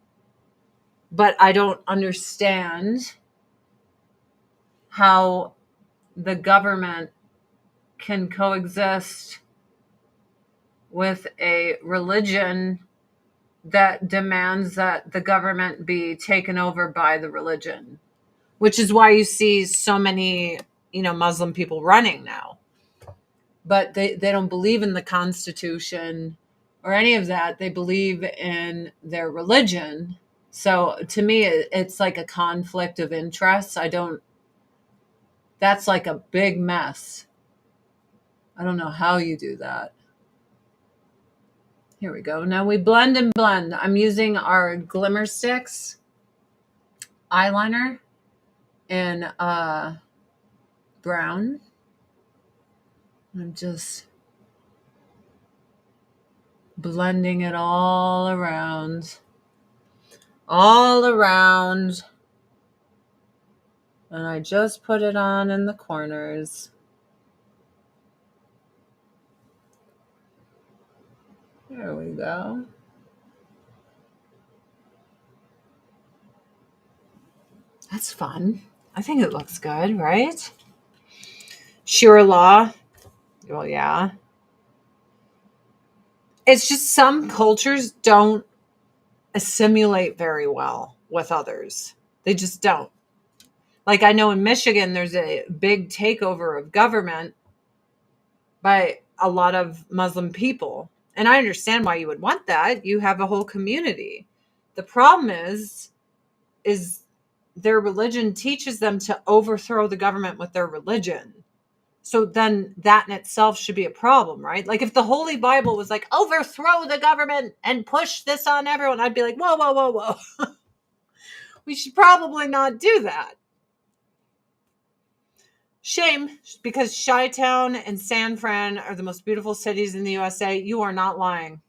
but I don't understand how the government can coexist with a religion that demands that the government be taken over by the religion, which is why you see so many, Muslim people running now. But they don't believe in the Constitution or any of that. They believe in their religion. So to me, it's like a conflict of interests. That's like a big mess. I don't know how you do that. Here we go. Now we blend and blend. I'm using our Glimmer Sticks eyeliner in brown. I'm just blending it all around. And I just put it on in the corners. There we go. That's fun. I think it looks good, right? Sure law. Well, yeah. It's just some cultures don't assimilate very well with others. They just don't. Like, I know in Michigan, there's a big takeover of government by a lot of Muslim people. And I understand why you would want that. You have a whole community. The problem is their religion teaches them to overthrow the government with their religion. So then that in itself should be a problem, right? Like, if the Holy Bible was like, overthrow the government and push this on everyone, I'd be like, whoa, whoa, whoa, whoa. We should probably not do that. Shame, because Chi-Town and San Fran are the most beautiful cities in the USA. You are not lying.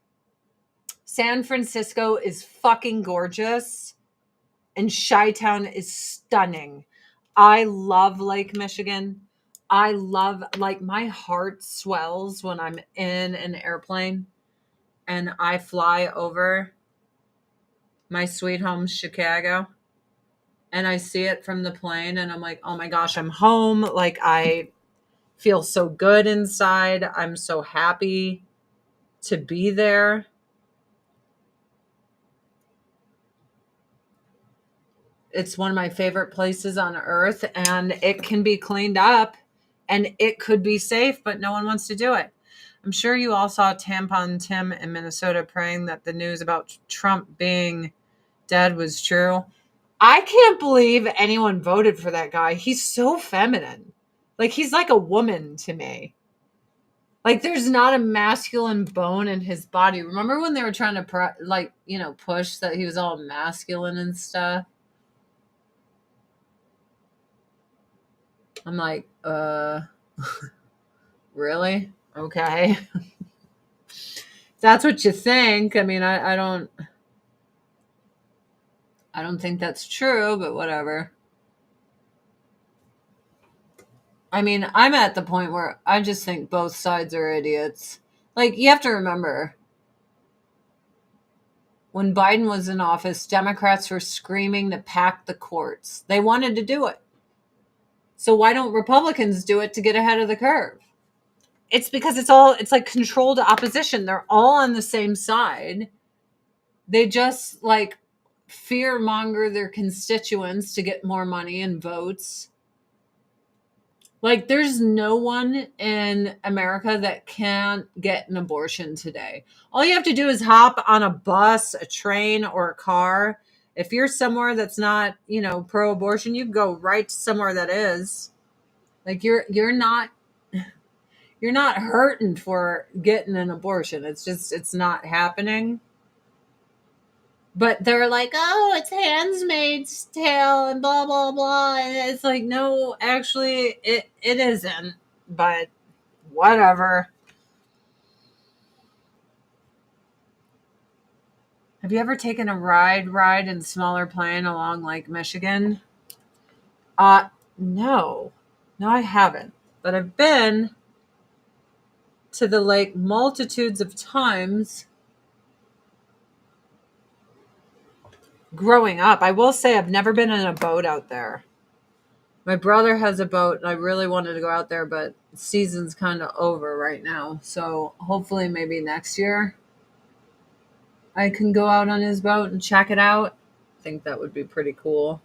San Francisco is fucking gorgeous, and Chi-Town is stunning. I love Lake Michigan. I love, like, my heart swells when I'm in an airplane and I fly over my sweet home, Chicago, and I see it from the plane, and I'm like, oh my gosh, I'm home. Like, I feel so good inside. I'm so happy to be there. It's one of my favorite places on earth, and it can be cleaned up and it could be safe, but no one wants to do it. I'm sure you all saw Tampon Tim in Minnesota praying that the news about Trump being dead was true. I can't believe anyone voted for that guy. He's so feminine. Like, he's like a woman to me. Like, there's not a masculine bone in his body. Remember when they were trying to push that he was all masculine and stuff? I'm like, really? Okay. That's what you think. I mean, I don't think that's true, but whatever. I mean, I'm at the point where I just think both sides are idiots. Like, you have to remember, when Biden was in office, Democrats were screaming to pack the courts. They wanted to do it. So why don't Republicans do it to get ahead of the curve? It's because it's like controlled opposition. They're all on the same side. They just like fear monger their constituents to get more money and votes. Like, there's no one in America that can't get an abortion today. All you have to do is hop on a bus, a train, or a car. If you're somewhere that's not, pro-abortion, you go right to somewhere that is. Like, you're not hurting for getting an abortion. It's not happening. But they're like, oh, it's Handmaid's Tale and blah, blah, blah. And it's like, no, actually, it isn't. But whatever. Have you ever taken a ride in smaller plane along Lake Michigan? No. No, I haven't. But I've been to the lake multitudes of times growing up. I will say I've never been in a boat out there. My brother has a boat, and I really wanted to go out there, but season's kind of over right now. So hopefully maybe next year I can go out on his boat and check it out. I think that would be pretty cool.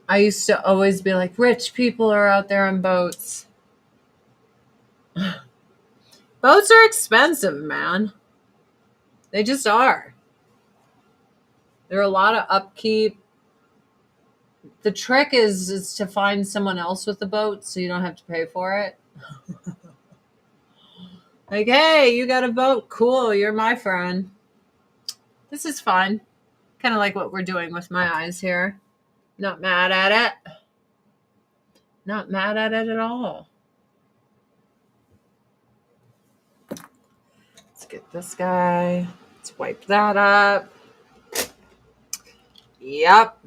I used to always be like, rich people are out there on boats. Boats are expensive, man. They just are. There are a lot of upkeep. The trick is to find someone else with a boat so you don't have to pay for it. Like, hey, you got a boat. Cool, you're my friend. This is fun. Kind of like what we're doing with my eyes here. Not mad at it. Not mad at it at all. Let's get this guy. Let's wipe that up. Yep.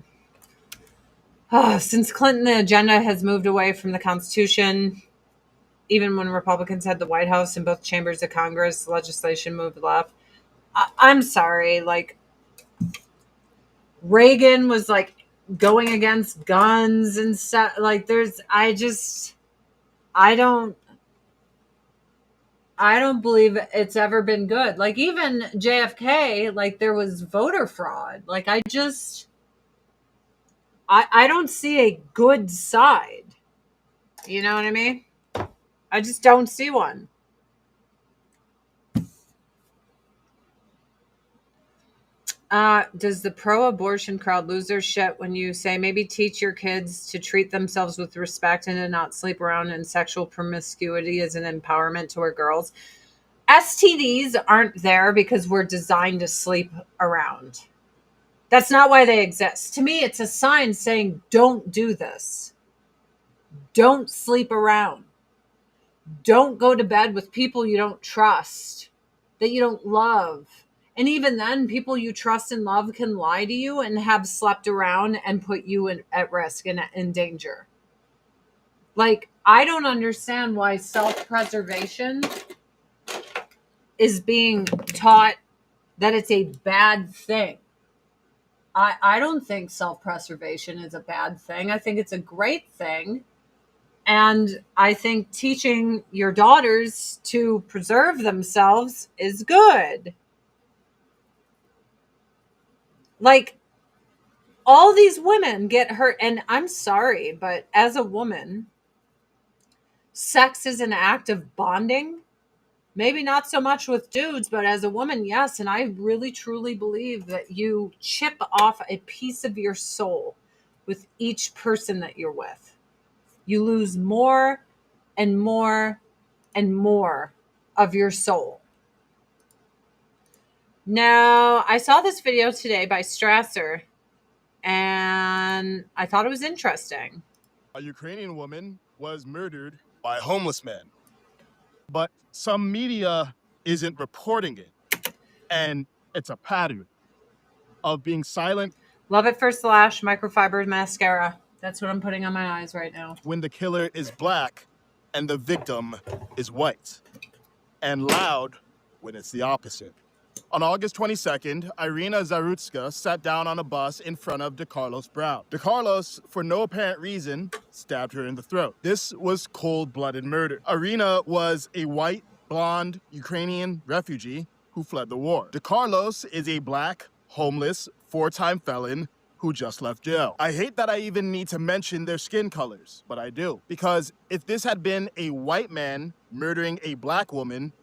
Since Clinton, the agenda has moved away from the Constitution. Even when Republicans had the White House and both chambers of Congress, legislation moved left. I'm sorry. Like, Reagan was like going against guns and stuff. Like, I don't believe it's ever been good. Like, even JFK, like, there was voter fraud. Like, I don't see a good side. You know what I mean? I just don't see one. Does the pro-abortion crowd lose their shit when you say maybe teach your kids to treat themselves with respect and to not sleep around, and sexual promiscuity is an empowerment to our girls? STDs aren't there because we're designed to sleep around. That's not why they exist. To me, it's a sign saying, don't do this. Don't sleep around. Don't go to bed with people you don't trust, that you don't love. And even then, people you trust and love can lie to you and have slept around and put you at risk and in danger. Like, I don't understand why self-preservation is being taught that it's a bad thing. I don't think self-preservation is a bad thing. I think it's a great thing. And I think teaching your daughters to preserve themselves is good. Like, all these women get hurt. And I'm sorry, but as a woman, sex is an act of bonding. Maybe not so much with dudes, but as a woman, yes. And I really, truly believe that you chip off a piece of your soul with each person that you're with. You lose more and more and more of your soul. Now, I saw this video today by Strasser, and I thought it was interesting. A Ukrainian woman was murdered by homeless men, but some media isn't reporting it. And it's a pattern of being silent. Love it for Slash microfiber mascara. That's what I'm putting on my eyes right now. When the killer is black and the victim is white, and loud when it's the opposite. On August 22nd, Irina Zarutska sat down on a bus in front of DeCarlos Brown. DeCarlos, for no apparent reason, stabbed her in the throat. This was cold-blooded murder. Irina was a white, blonde, Ukrainian refugee who fled the war. DeCarlos is a black, homeless, four-time felon who just left jail. I hate that I even need to mention their skin colors, but I do. Because if this had been a white man murdering a black woman,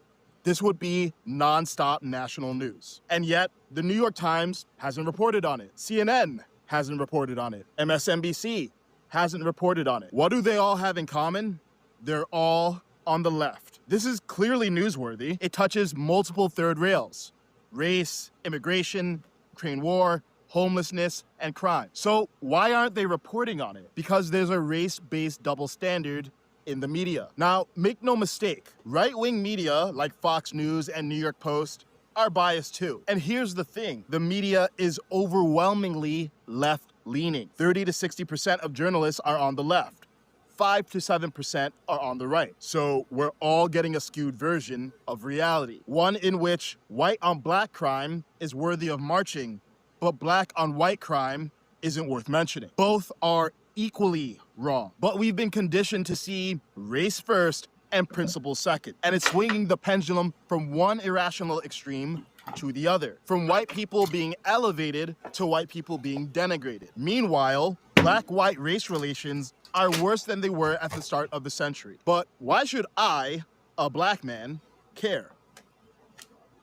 this would be non-stop national news. And yet, the New York Times hasn't reported on it. CNN hasn't reported on it. MSNBC hasn't reported on it. What do they all have in common? They're all on the left. This is clearly newsworthy. It touches multiple third rails: race, immigration, Ukraine war, homelessness, and crime. So why aren't they reporting on it? Because there's a race-based double standard in the media. Now, make no mistake, right-wing media like Fox News and New York Post are biased too. And here's the thing, the media is overwhelmingly left-leaning. 30 to 60% of journalists are on the left. 5 to 7% are on the right. So we're all getting a skewed version of reality. One in which white on black crime is worthy of marching, but black on white crime isn't worth mentioning. Both are equally wrong. But we've been conditioned to see race first and principle second. And it's swinging the pendulum from one irrational extreme to the other. From white people being elevated to white people being denigrated. Meanwhile, black-white race relations are worse than they were at the start of the century. But why should I, a black man, care?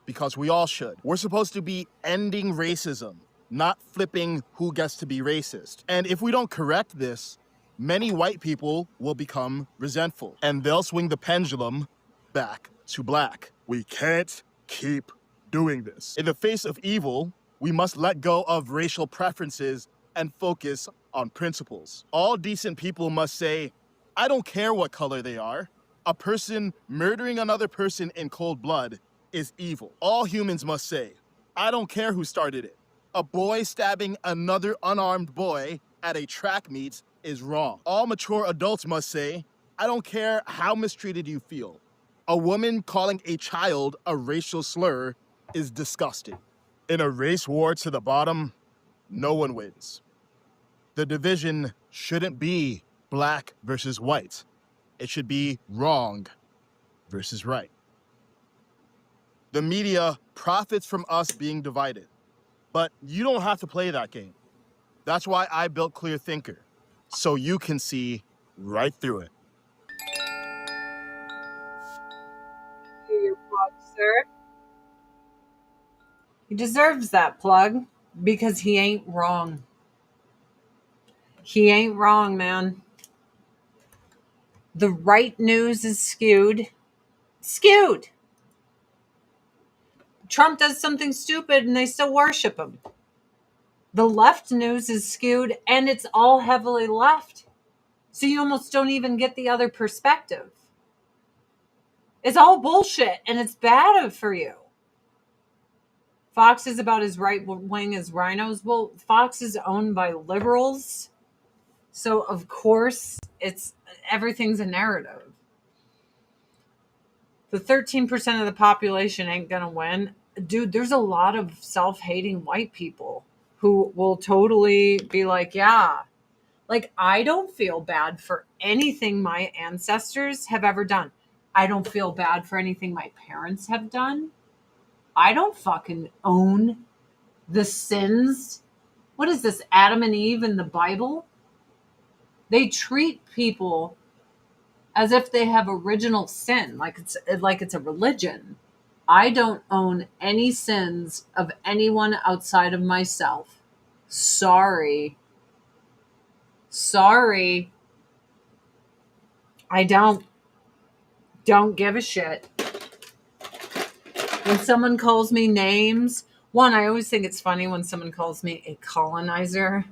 Because we all should. We're supposed to be ending racism, not flipping who gets to be racist. And if we don't correct this, many white people will become resentful, and they'll swing the pendulum back to black. We can't keep doing this. In the face of evil, we must let go of racial preferences and focus on principles. All decent people must say, I don't care what color they are. A person murdering another person in cold blood is evil. All humans must say, I don't care who started it. A boy stabbing another unarmed boy at a track meet is wrong. All mature adults must say, I don't care how mistreated you feel. A woman calling a child a racial slur is disgusting. In a race war to the bottom, no one wins. The division shouldn't be black versus white. It should be wrong versus right. The media profits from us being divided. But you don't have to play that game. That's why I built Clear Thinker, so you can see right through it. Your plug, sir. He deserves that plug because he ain't wrong. He ain't wrong, man. The right news is skewed. Skewed. Trump does something stupid and they still worship him. The left news is skewed and it's all heavily left. So you almost don't even get the other perspective. It's all bullshit and it's bad for you. Fox is about as right wing as rhinos. Well, Fox is owned by liberals. So of course everything's a narrative. The 13% of the population ain't gonna win. Dude, there's a lot of self-hating white people who will totally be like, yeah. Like, I don't feel bad for anything my ancestors have ever done. I don't feel bad for anything my parents have done. I don't fucking own the sins. What is this, Adam and Eve in the Bible? They treat people as if they have original sin, like it's a religion. I don't own any sins of anyone outside of myself. Sorry. I don't give a shit. When someone calls me names, one, I always think it's funny when someone calls me a colonizer.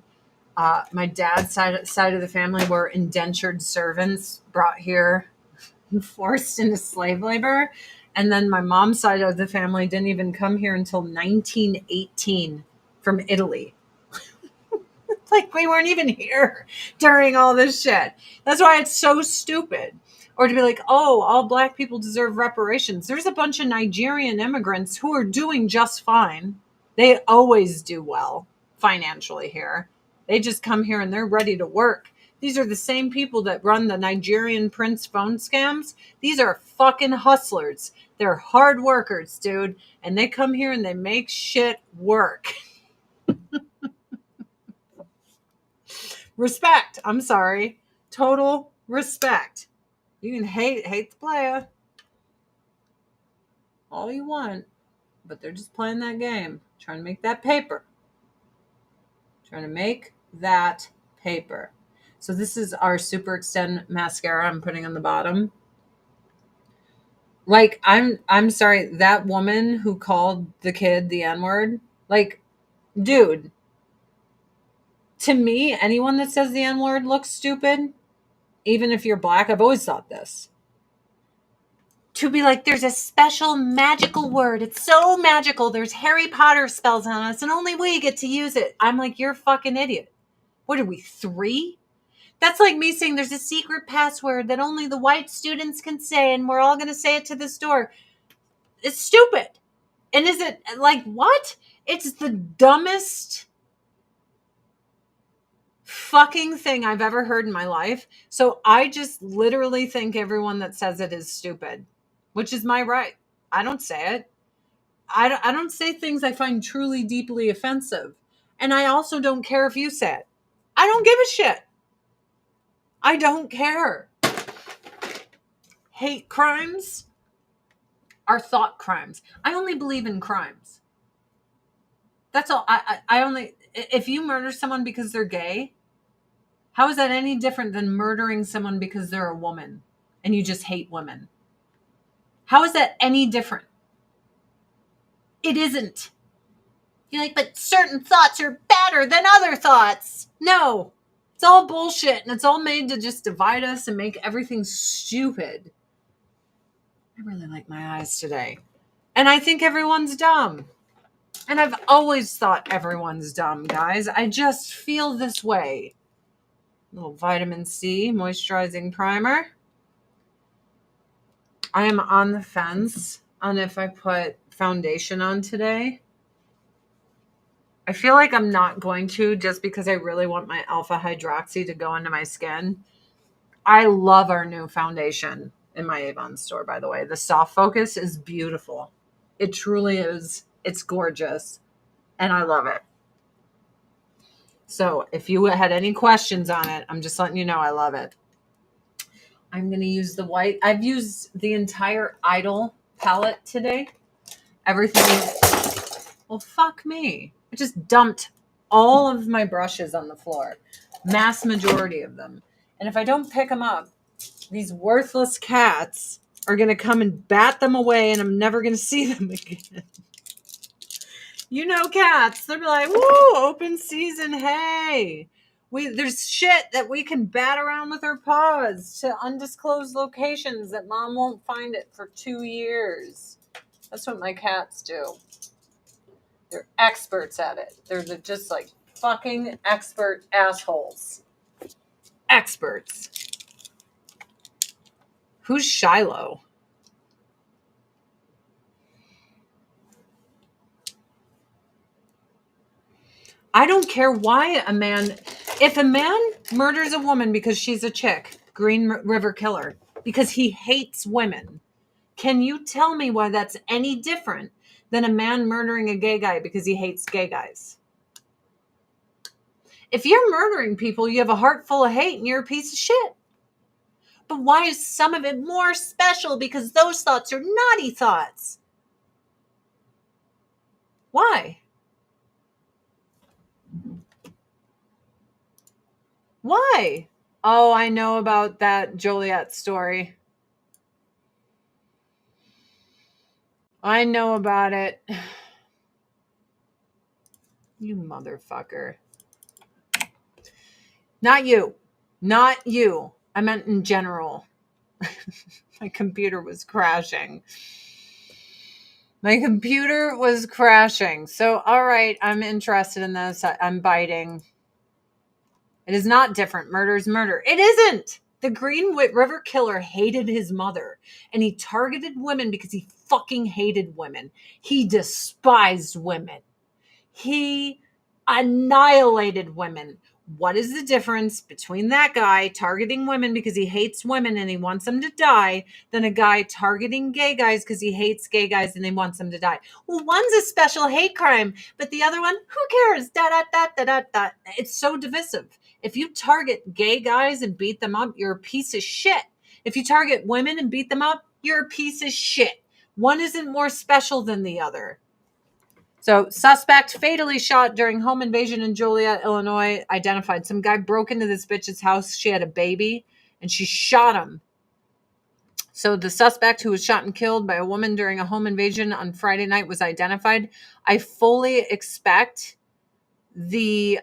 My dad's side of the family were indentured servants brought here and forced into slave labor. And then my mom's side of the family didn't even come here until 1918 from Italy. Like, we weren't even here during all this shit. That's why it's so stupid. Or to be like, oh, all black people deserve reparations. There's a bunch of Nigerian immigrants who are doing just fine. They always do well financially here. They just come here and they're ready to work. These are the same people that run the Nigerian Prince phone scams. These are fucking hustlers. They're hard workers, dude. And they come here and they make shit work. Respect. I'm sorry. Total respect. You can hate the player all you want, but they're just playing that game, trying to make that paper. Trying to make that paper. So this is our Super Extend mascara I'm putting on the bottom. Like, I'm sorry, that woman who called the kid the N-word, like, dude, to me, anyone that says the N-word looks stupid, even if you're black. I've always thought this. To be like, there's a special magical word. It's so magical. There's Harry Potter spells on us, and only we get to use it. I'm like, you're a fucking idiot. What are we, 3? That's like me saying there's a secret password that only the white students can say, and we're all going to say it to this door. It's stupid. And is it like, what? It's the dumbest fucking thing I've ever heard in my life. So I just literally think everyone that says it is stupid, which is my right. I don't say it. I don't say things I find truly deeply offensive. And I also don't care if you say it. I don't give a shit. I don't care. Hate crimes are thought crimes. I only believe in crimes. That's all. I only, if you murder someone because they're gay, how is that any different than murdering someone because they're a woman and you just hate women? How is that any different? It isn't. You're like, but certain thoughts are better than other thoughts. No, it's all bullshit, and it's all made to just divide us and make everything stupid. I really like my eyes today. And I think everyone's dumb. And I've always thought everyone's dumb, guys. I just feel this way. Little vitamin C moisturizing primer. I am on the fence on if I put foundation on today. I feel like I'm not going to, just because I really want my alpha hydroxy to go into my skin. I love our new foundation in my Avon store, by the way. The Soft Focus is beautiful. It truly is. It's gorgeous. And I love it. So if you had any questions on it, I'm just letting you know I love it. I'm going to use the white. I've used the entire Idol palette today. Everything. Well, fuck me. I just dumped all of my brushes on the floor. Mass majority of them. And if I don't pick them up, these worthless cats are going to come and bat them away, and I'm never going to see them again. You know, cats, they'll be like, woo, open season, hey. There's shit that we can bat around with our paws to undisclosed locations that mom won't find it for 2 years. That's what my cats do. They're experts at it. They're just like fucking expert assholes. Experts. Who's Shiloh? I don't care why if a man murders a woman because she's a chick, Green River Killer, because he hates women, can you tell me why that's any different than a man murdering a gay guy because he hates gay guys? If you're murdering people, you have a heart full of hate and you're a piece of shit. But why is some of it more special? Because those thoughts are naughty thoughts. Why? Why? Oh, I know about that Joliet story. I know about it. You motherfucker. Not you. Not you. I meant in general. My computer was crashing. My computer was crashing. So, all right, I'm interested in this. I'm biting. It is not different. Murder is murder. It isn't. The Green River Killer hated his mother, and he targeted women because he fucking hated women. He despised women. He annihilated women. What is the difference between that guy targeting women because he hates women and he wants them to die than a guy targeting gay guys because he hates gay guys and he wants them to die? Well, one's a special hate crime, but the other one, who cares? Da, da, da, da, da, da. It's so divisive. If you target gay guys and beat them up, you're a piece of shit. If you target women and beat them up, you're a piece of shit. One isn't more special than the other. So, suspect fatally shot during home invasion in Joliet, Illinois, identified. Some guy broke into this bitch's house. She had a baby, and she shot him. So, the suspect, who was shot and killed by a woman during a home invasion on Friday night, was identified. I fully expect the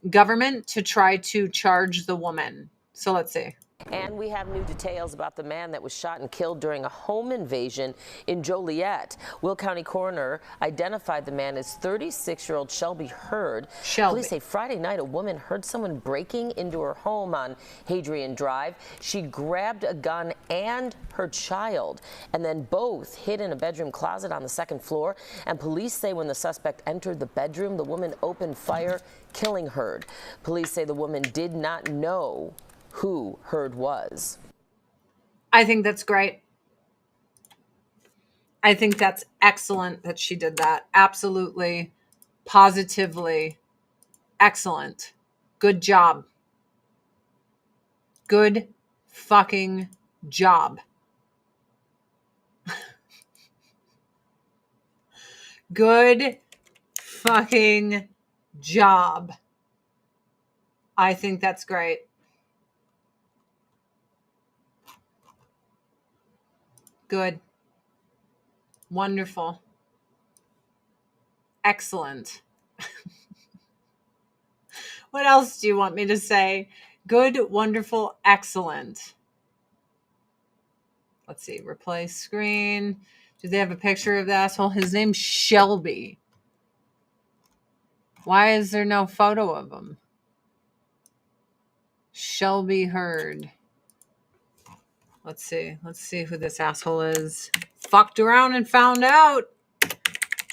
government to try to charge the woman. So, let's see. And we have new details about the man that was shot and killed during a home invasion in Joliet. Will County coroner identified the man as 36-year-old Shelby Hurd. Police say Friday night a woman heard someone breaking into her home on Hadrian Drive. She grabbed a gun and her child, and then both hid in a bedroom closet on the second floor. And police say when the suspect entered the bedroom, the woman opened fire, killing Hurd. Police say the woman did not know who Hurd was. I think that's great. I think that's excellent that she did that. Absolutely, positively excellent. Good job. Good fucking job. Good fucking job. I think that's great. Good. Wonderful. Excellent. What else do you want me to say? Good, wonderful, excellent. Let's see. Replace screen. Do they have a picture of the asshole? His name's Shelby. Why is there no photo of him? Shelby Hurd. Let's see. Let's see who this asshole is. Fucked around and found out.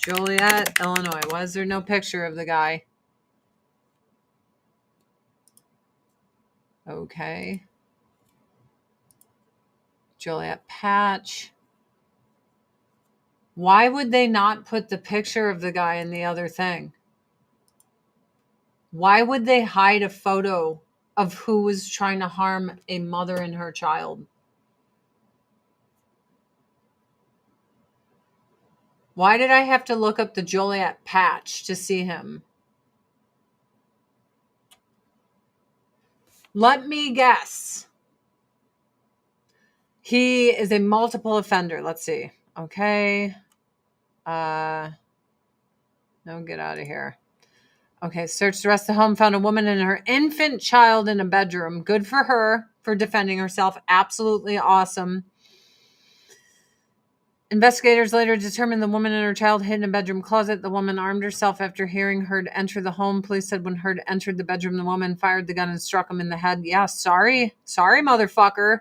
Joliet, Illinois. Why is there no picture of the guy? Okay. Joliet Patch. Why would they not put the picture of the guy in the other thing? Why would they hide a photo of who was trying to harm a mother and her child? Why did I have to look up the Joliet Patch to see him? Let me guess. He is a multiple offender. Let's see. Okay. No, get out of here. Okay, searched the rest of the home, found a woman and her infant child in a bedroom. Good for her for defending herself. Absolutely awesome. Investigators later determined the woman and her child hid in a bedroom closet. The woman armed herself after hearing Hurd enter the home. Police said when Hurd entered the bedroom, the woman fired the gun and struck him in the head. Yeah, sorry. Sorry, motherfucker.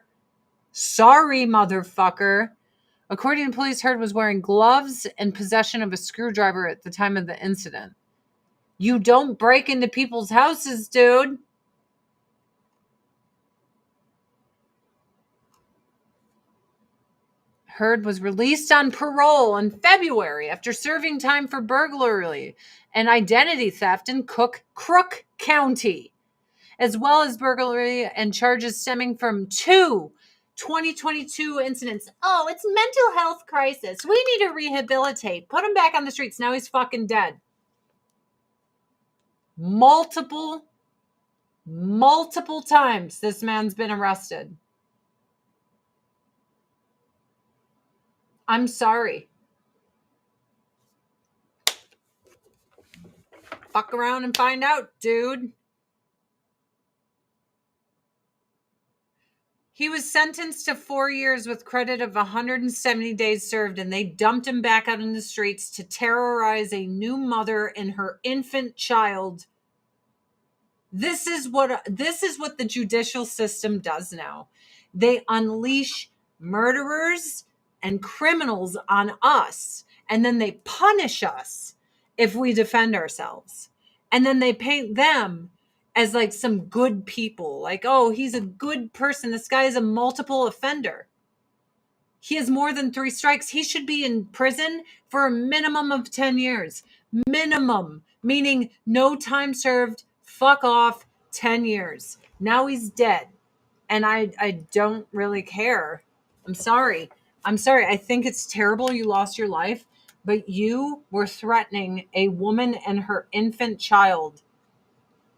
Sorry, motherfucker. According to police, Hurd was wearing gloves and possession of a screwdriver at the time of the incident. You don't break into people's houses, dude. Hurd was released on parole in February after serving time for burglary and identity theft in Crook County, as well as burglary and charges stemming from 2 2022 incidents. Oh, it's mental health crisis. We need to rehabilitate. Put him back on the streets. Now he's fucking dead. Multiple times this man's been arrested. I'm sorry. Fuck around and find out, dude. He was sentenced to 4 years with credit of 170 days served, and they dumped him back out in the streets to terrorize a new mother and her infant child This is what the judicial system does now. They unleash murderers and criminals on us, and then they punish us if we defend ourselves. And then they paint them as like some good people. Like, oh, he's a good person. This guy is a multiple offender. He has more than 3 strikes. He should be in prison for a minimum of 10 years. Minimum, meaning no time served, fuck off, 10 years. Now he's dead. And I don't really care. I'm sorry. I think it's terrible you lost your life, but you were threatening a woman and her infant child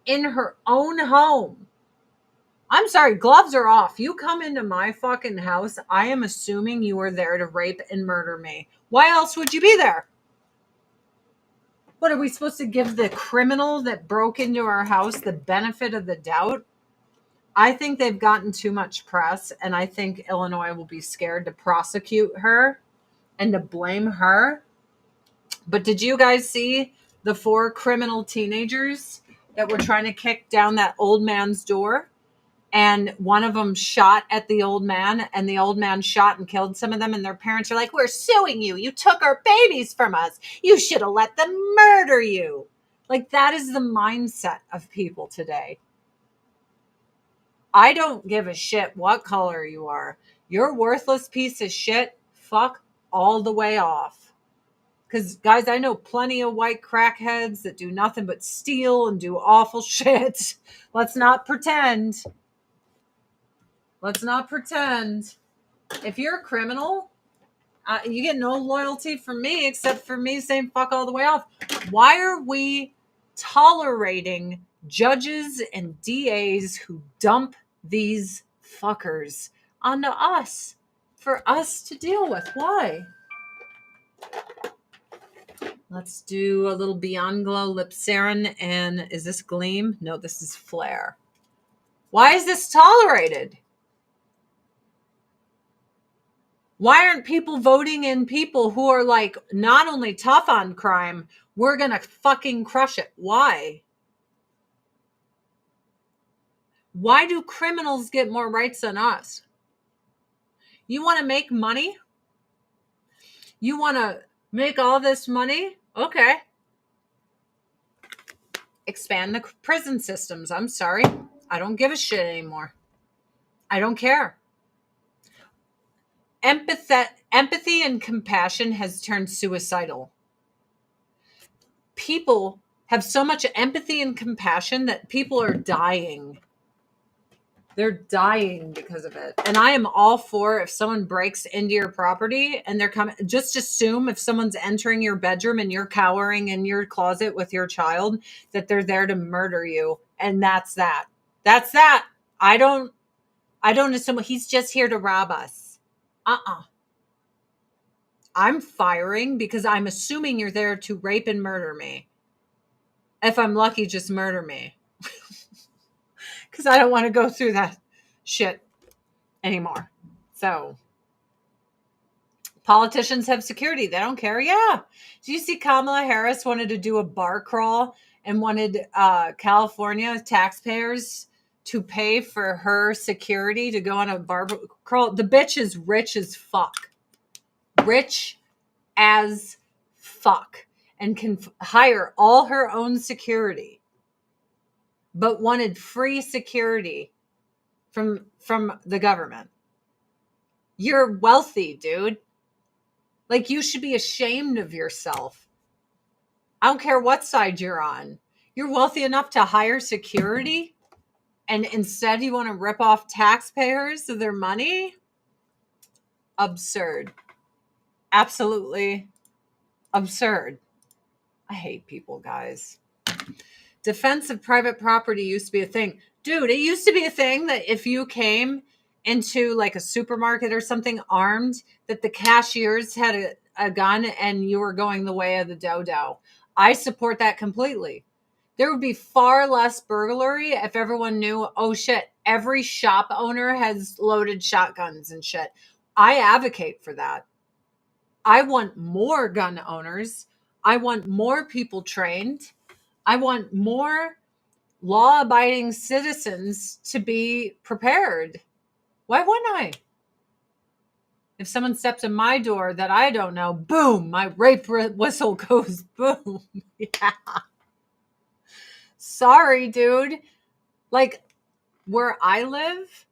in her own home. I'm sorry, gloves are off. You come into my fucking house, I am assuming you were there to rape and murder me. Why else would you be there? What, are we supposed to give the criminal that broke into our house the benefit of the doubt? I think they've gotten too much press, and I think Illinois will be scared to prosecute her and to blame her. But did you guys see the 4 criminal teenagers that were trying to kick down that old man's door? And one of them shot at the old man, and the old man shot and killed some of them. And their parents are like, we're suing you. You took our babies from us. You should have let them murder you. Like, that is the mindset of people today. I don't give a shit what color you are. You're a worthless piece of shit. Fuck all the way off. Because, guys, I know plenty of white crackheads that do nothing but steal and do awful shit. Let's not pretend. Let's not pretend. If you're a criminal, you get no loyalty from me except for me saying fuck all the way off. Why are we tolerating judges and DAs who dump these fuckers onto us for us to deal with? Why? Let's do a little Beyond Glow Lip Serum. And is this Gleam? No, this is Flare. Why is this tolerated? Why aren't people voting in people who are like not only tough on crime, we're going to fucking crush it? Why? Why do criminals get more rights than us? You want to make money? You want to make all this money? Okay. Expand the prison systems. I'm sorry. I don't give a shit anymore. I don't care. Empathy and compassion has turned suicidal. People have so much empathy and compassion that people are dying. They're dying because of it. And I am all for, if someone breaks into your property and they're coming, just assume if someone's entering your bedroom and you're cowering in your closet with your child, that they're there to murder you. And that's that. That's that. I don't assume he's just here to rob us. I'm firing because I'm assuming you're there to rape and murder me. If I'm lucky, just murder me. Because I don't want to go through that shit anymore. So, politicians have security. They don't care. Yeah. Do you see Kamala Harris wanted to do a bar crawl and wanted California taxpayers to pay for her security to go on a bar crawl? The bitch is rich as fuck. Rich as fuck. And can hire all her own security. But wanted free security from the government. You're wealthy, dude. Like, you should be ashamed of yourself. I don't care what side you're on. You're wealthy enough to hire security, and instead you want to rip off taxpayers of their money? Absurd. Absolutely absurd. I hate people, guys. Defense of private property used to be a thing. Dude, it used to be a thing that if you came into like a supermarket or something armed, that the cashiers had a gun and you were going the way of the dodo. I support that completely. There would be far less burglary if everyone knew, oh shit, every shop owner has loaded shotguns and shit. I advocate for that. I want more gun owners. I want more people trained. I want more law-abiding citizens to be prepared. Why wouldn't I? If someone steps in my door that I don't know, boom, my rape whistle goes boom. Yeah. Sorry, dude. Like, where I live,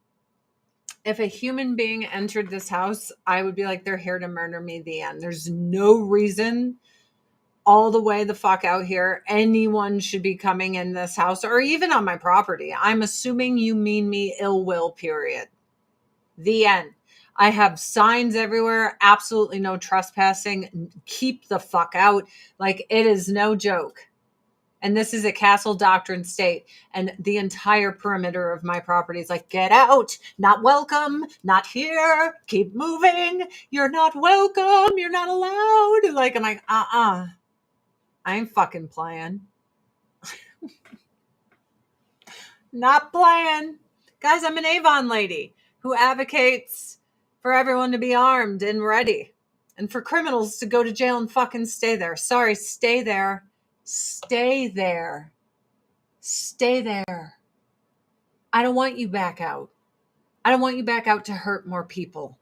if a human being entered this house, I would be like, they're here to murder me, the end. There's no reason all the way the fuck out here anyone should be coming in this house or even on my property. I'm assuming you mean me ill will, period. The end. I have signs everywhere. Absolutely no trespassing. Keep the fuck out. Like, it is no joke. And this is a castle doctrine state. And the entire perimeter of my property is like, get out. Not welcome. Not here. Keep moving. You're not welcome. You're not allowed. Like, I'm like, I ain't fucking playing. Not playing. Guys, I'm an Avon lady who advocates for everyone to be armed and ready. And for criminals to go to jail and fucking stay there. Sorry, stay there. Stay there. Stay there. I don't want you back out. I don't want you back out to hurt more people.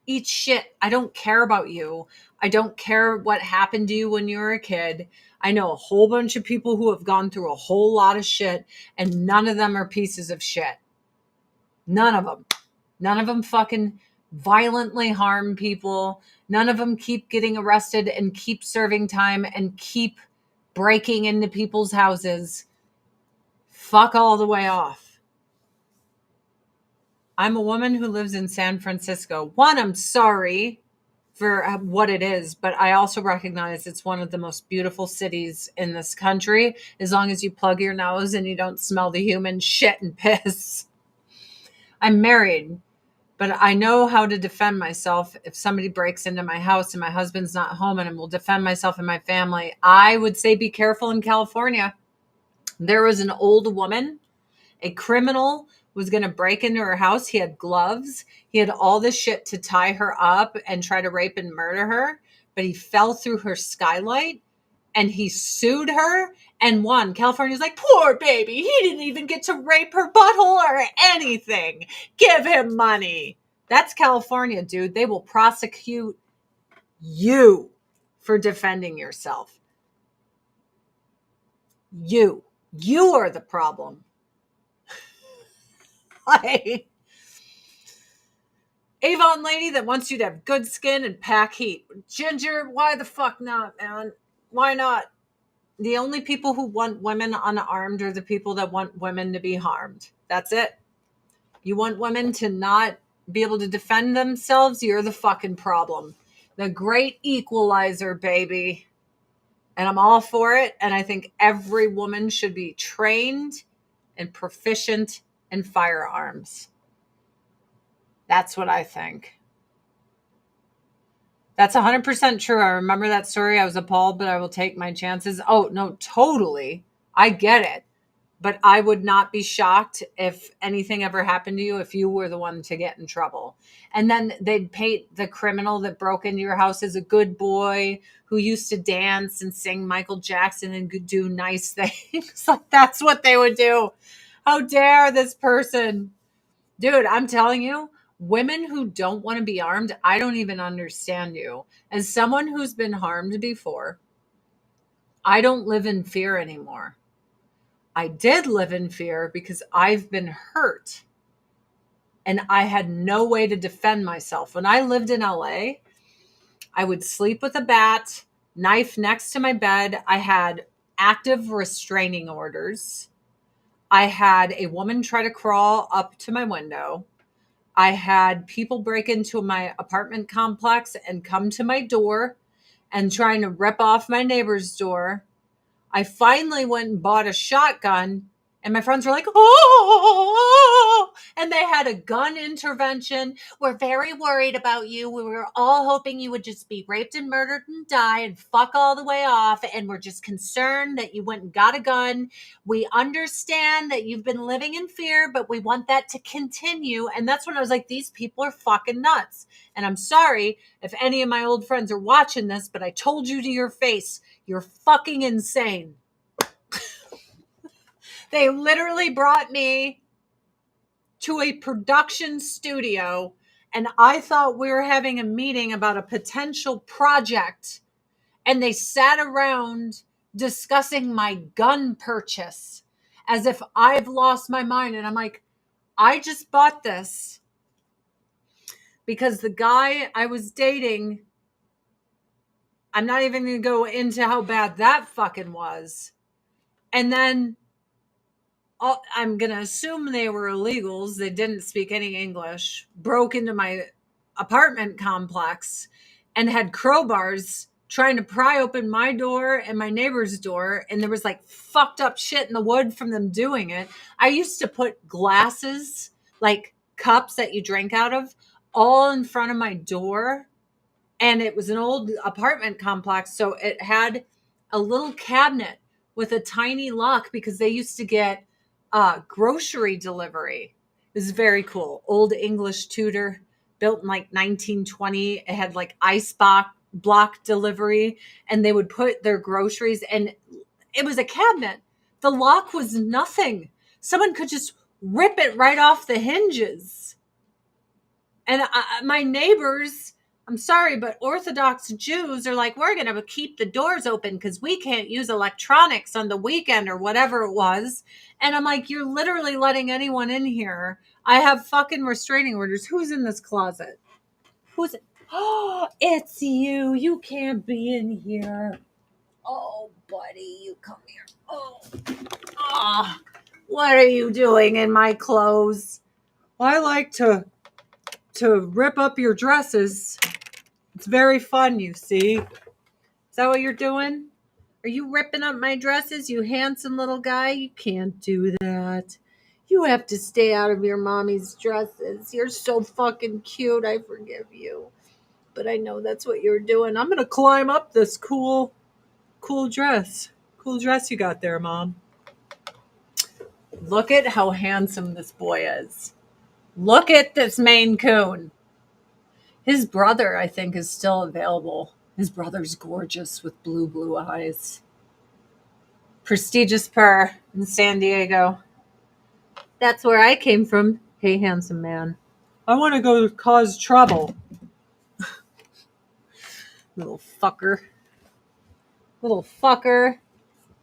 Eat shit. I don't care about you. I don't care what happened to you when you were a kid. I know a whole bunch of people who have gone through a whole lot of shit, and none of them are pieces of shit. None of them. None of them fucking violently harm people. None of them keep getting arrested and keep serving time and keep breaking into people's houses. Fuck all the way off. I'm a woman who lives in San Francisco. One, I'm sorry for what it is, but I also recognize it's one of the most beautiful cities in this country, as long as you plug your nose and you don't smell the human shit and piss. I'm married, but I know how to defend myself if somebody breaks into my house and my husband's not home, and I will defend myself and my family. I would say be careful in California. There was an old woman, a criminal was going to break into her house. He had gloves. He had all this shit to tie her up and try to rape and murder her. But he fell through her skylight and he sued her and won. California's like, poor baby. He didn't even get to rape her butthole or anything. Give him money. That's California, dude. They will prosecute you for defending yourself. You are the problem. Like, Avon lady that wants you to have good skin and pack heat. Ginger, why the fuck not, man? Why not? The only people who want women unarmed are the people that want women to be harmed. That's it. You want women to not be able to defend themselves? You're the fucking problem. The great equalizer, baby. And I'm all for it. And I think every woman should be trained and proficient in firearms. That's what I think. That's 100% true. I remember that story. I was appalled, but I will take my chances. Oh, no, totally. I get it. But I would not be shocked if anything ever happened to you if you were the one to get in trouble. And then they'd paint the criminal that broke into your house as a good boy who used to dance and sing Michael Jackson and do nice things. Like, that's what they would do. How dare this person? Dude, I'm telling you, women who don't want to be armed, I don't even understand you. As someone who's been harmed before, I don't live in fear anymore. I did live in fear because I've been hurt and I had no way to defend myself. When I lived in LA, I would sleep with a bat, knife next to my bed. I had active restraining orders. I had a woman try to crawl up to my window. I had people break into my apartment complex and come to my door and trying to rip off my neighbor's door. I finally went and bought a shotgun, and my friends were like, oh, and they had a gun intervention. We're very worried about you. We were all hoping you would just be raped and murdered and die and fuck all the way off. And we're just concerned that you went and got a gun. We understand that you've been living in fear, but we want that to continue. And that's when I was like, these people are fucking nuts. And I'm sorry if any of my old friends are watching this, but I told you to your face, you're fucking insane. They literally brought me to a production studio, and I thought we were having a meeting about a potential project, and they sat around discussing my gun purchase as if I've lost my mind. And I'm like, I just bought this because the guy I was dating, I'm not even going to go into how bad that fucking was. And then I'm going to assume they were illegals. They didn't speak any English, broke into my apartment complex and had crowbars trying to pry open my door and my neighbor's door. And there was like fucked up shit in the wood from them doing it. I used to put glasses, like cups that you drink out of, all in front of my door. And it was an old apartment complex. So it had a little cabinet with a tiny lock because they used to get grocery delivery. It was very cool. Old English Tudor, built in like 1920. It had like ice block delivery, and they would put their groceries, and it was a cabinet. The lock was nothing. Someone could just rip it right off the hinges. And my neighbors, I'm sorry, but Orthodox Jews are like, we're going to keep the doors open because we can't use electronics on the weekend or whatever it was. And I'm like, you're literally letting anyone in here. I have fucking restraining orders. Who's in this closet? Who's it? Oh, it's you. You can't be in here. Oh, buddy, you come here. Oh, what are you doing in my clothes? I like to rip up your dresses. It's very fun, you see. Is that what you're doing? Are you ripping up my dresses, you handsome little guy? You can't do that. You have to stay out of your mommy's dresses. You're so fucking cute. I forgive you. But I know that's what you're doing. I'm going to climb up this cool dress. Cool dress you got there, Mom. Look at how handsome this boy is. Look at this Maine Coon. His brother, I think, is still available. His brother's gorgeous with blue eyes. Prestigious Purr in San Diego. That's where I came from. Hey, handsome man. I want to go cause trouble. Little fucker. Little fucker.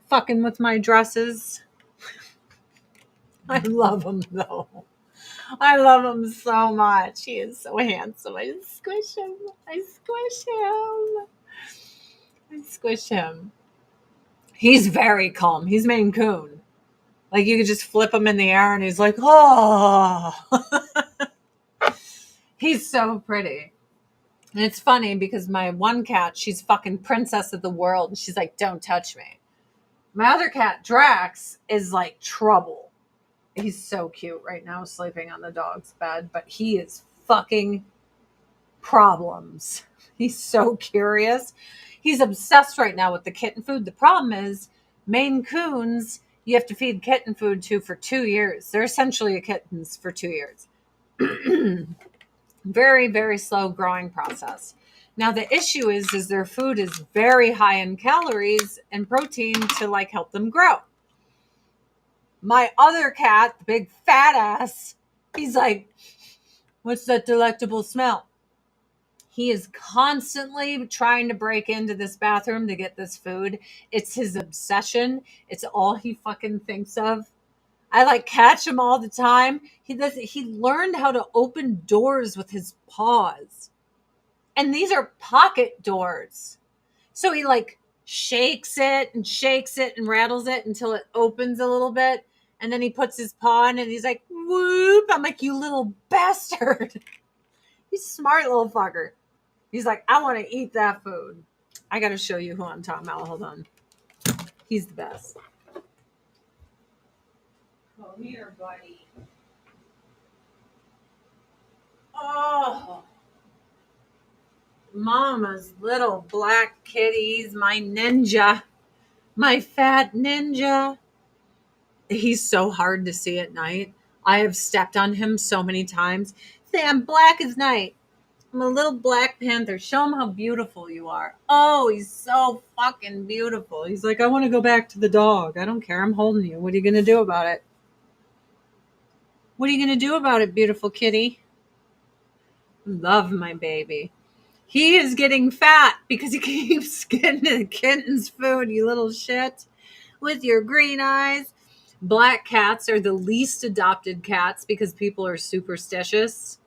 Fucking with my dresses. I love him, though. I love him so much. He is so handsome. I just squish him. I squish him. He's very calm. He's Maine Coon. Like, you could just flip him in the air and he's like, oh. He's so pretty. And it's funny because my one cat, she's fucking princess of the world. And she's like, don't touch me. My other cat, Drax, is like trouble. He's so cute right now, sleeping on the dog's bed. But he is fucking problems. He's so curious. He's obsessed right now with the kitten food. The problem is Maine Coons, you have to feed kitten food to for 2 years. They're essentially kittens for 2 years. Very, very slow growing process. Now the issue is their food is very high in calories and protein to like help them grow. My other cat, the big fat ass, he's like, what's that delectable smell? He is constantly trying to break into this bathroom to get this food. It's his obsession. It's all he fucking thinks of. I like catch him all the time. He learned how to open doors with his paws. And these are pocket doors. So he like shakes it and rattles it until it opens a little bit. And then he puts his paw in and he's like, whoop. I'm like, you little bastard. He's a smart little fucker. He's like, I want to eat that food. I got to show you who I'm talking about. Hold on. He's the best. Oh, here, buddy. Oh. Mama's little black kitties, my ninja. My fat ninja. He's so hard to see at night. I have stepped on him so many times. Sam, black as night. I'm a little Black Panther. Show him how beautiful you are. Oh, he's so fucking beautiful. He's like, I want to go back to the dog. I don't care. I'm holding you. What are you going to do about it? What are you going to do about it, beautiful kitty? Love my baby. He is getting fat because he keeps getting the kitten's food, you little shit. With your green eyes. Black cats are the least adopted cats because people are superstitious.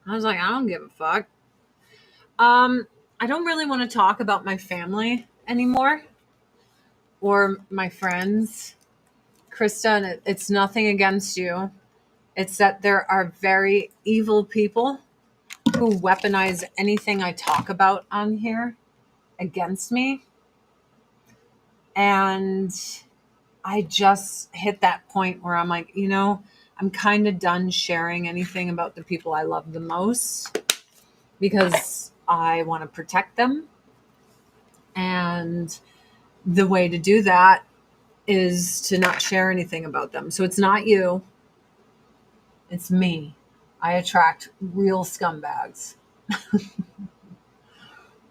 I was like, I don't give a fuck. I don't really want to talk about my family anymore or my friends. Krista, it's nothing against you. It's that there are very evil people who weaponize anything I talk about on here against me. And I just hit that point where I'm like, I'm kind of done sharing anything about the people I love the most because I want to protect them. And the way to do that is to not share anything about them. So it's not you. It's me. I attract real scumbags.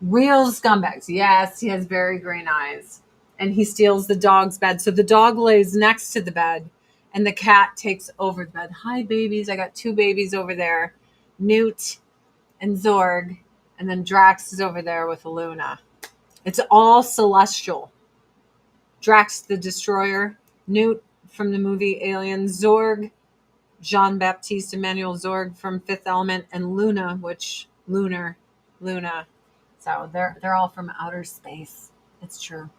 Real scumbags. Yes, he has very green eyes. And he steals the dog's bed. So the dog lays next to the bed and the cat takes over the bed. Hi, babies. I got 2 babies over there. Newt and Zorg. And then Drax is over there with Luna. It's all celestial. Drax the Destroyer. Newt from the movie Alien. Zorg. Jean-Baptiste Emmanuel Zorg from Fifth Element. And Luna, Luna. So they're all from outer space. It's true.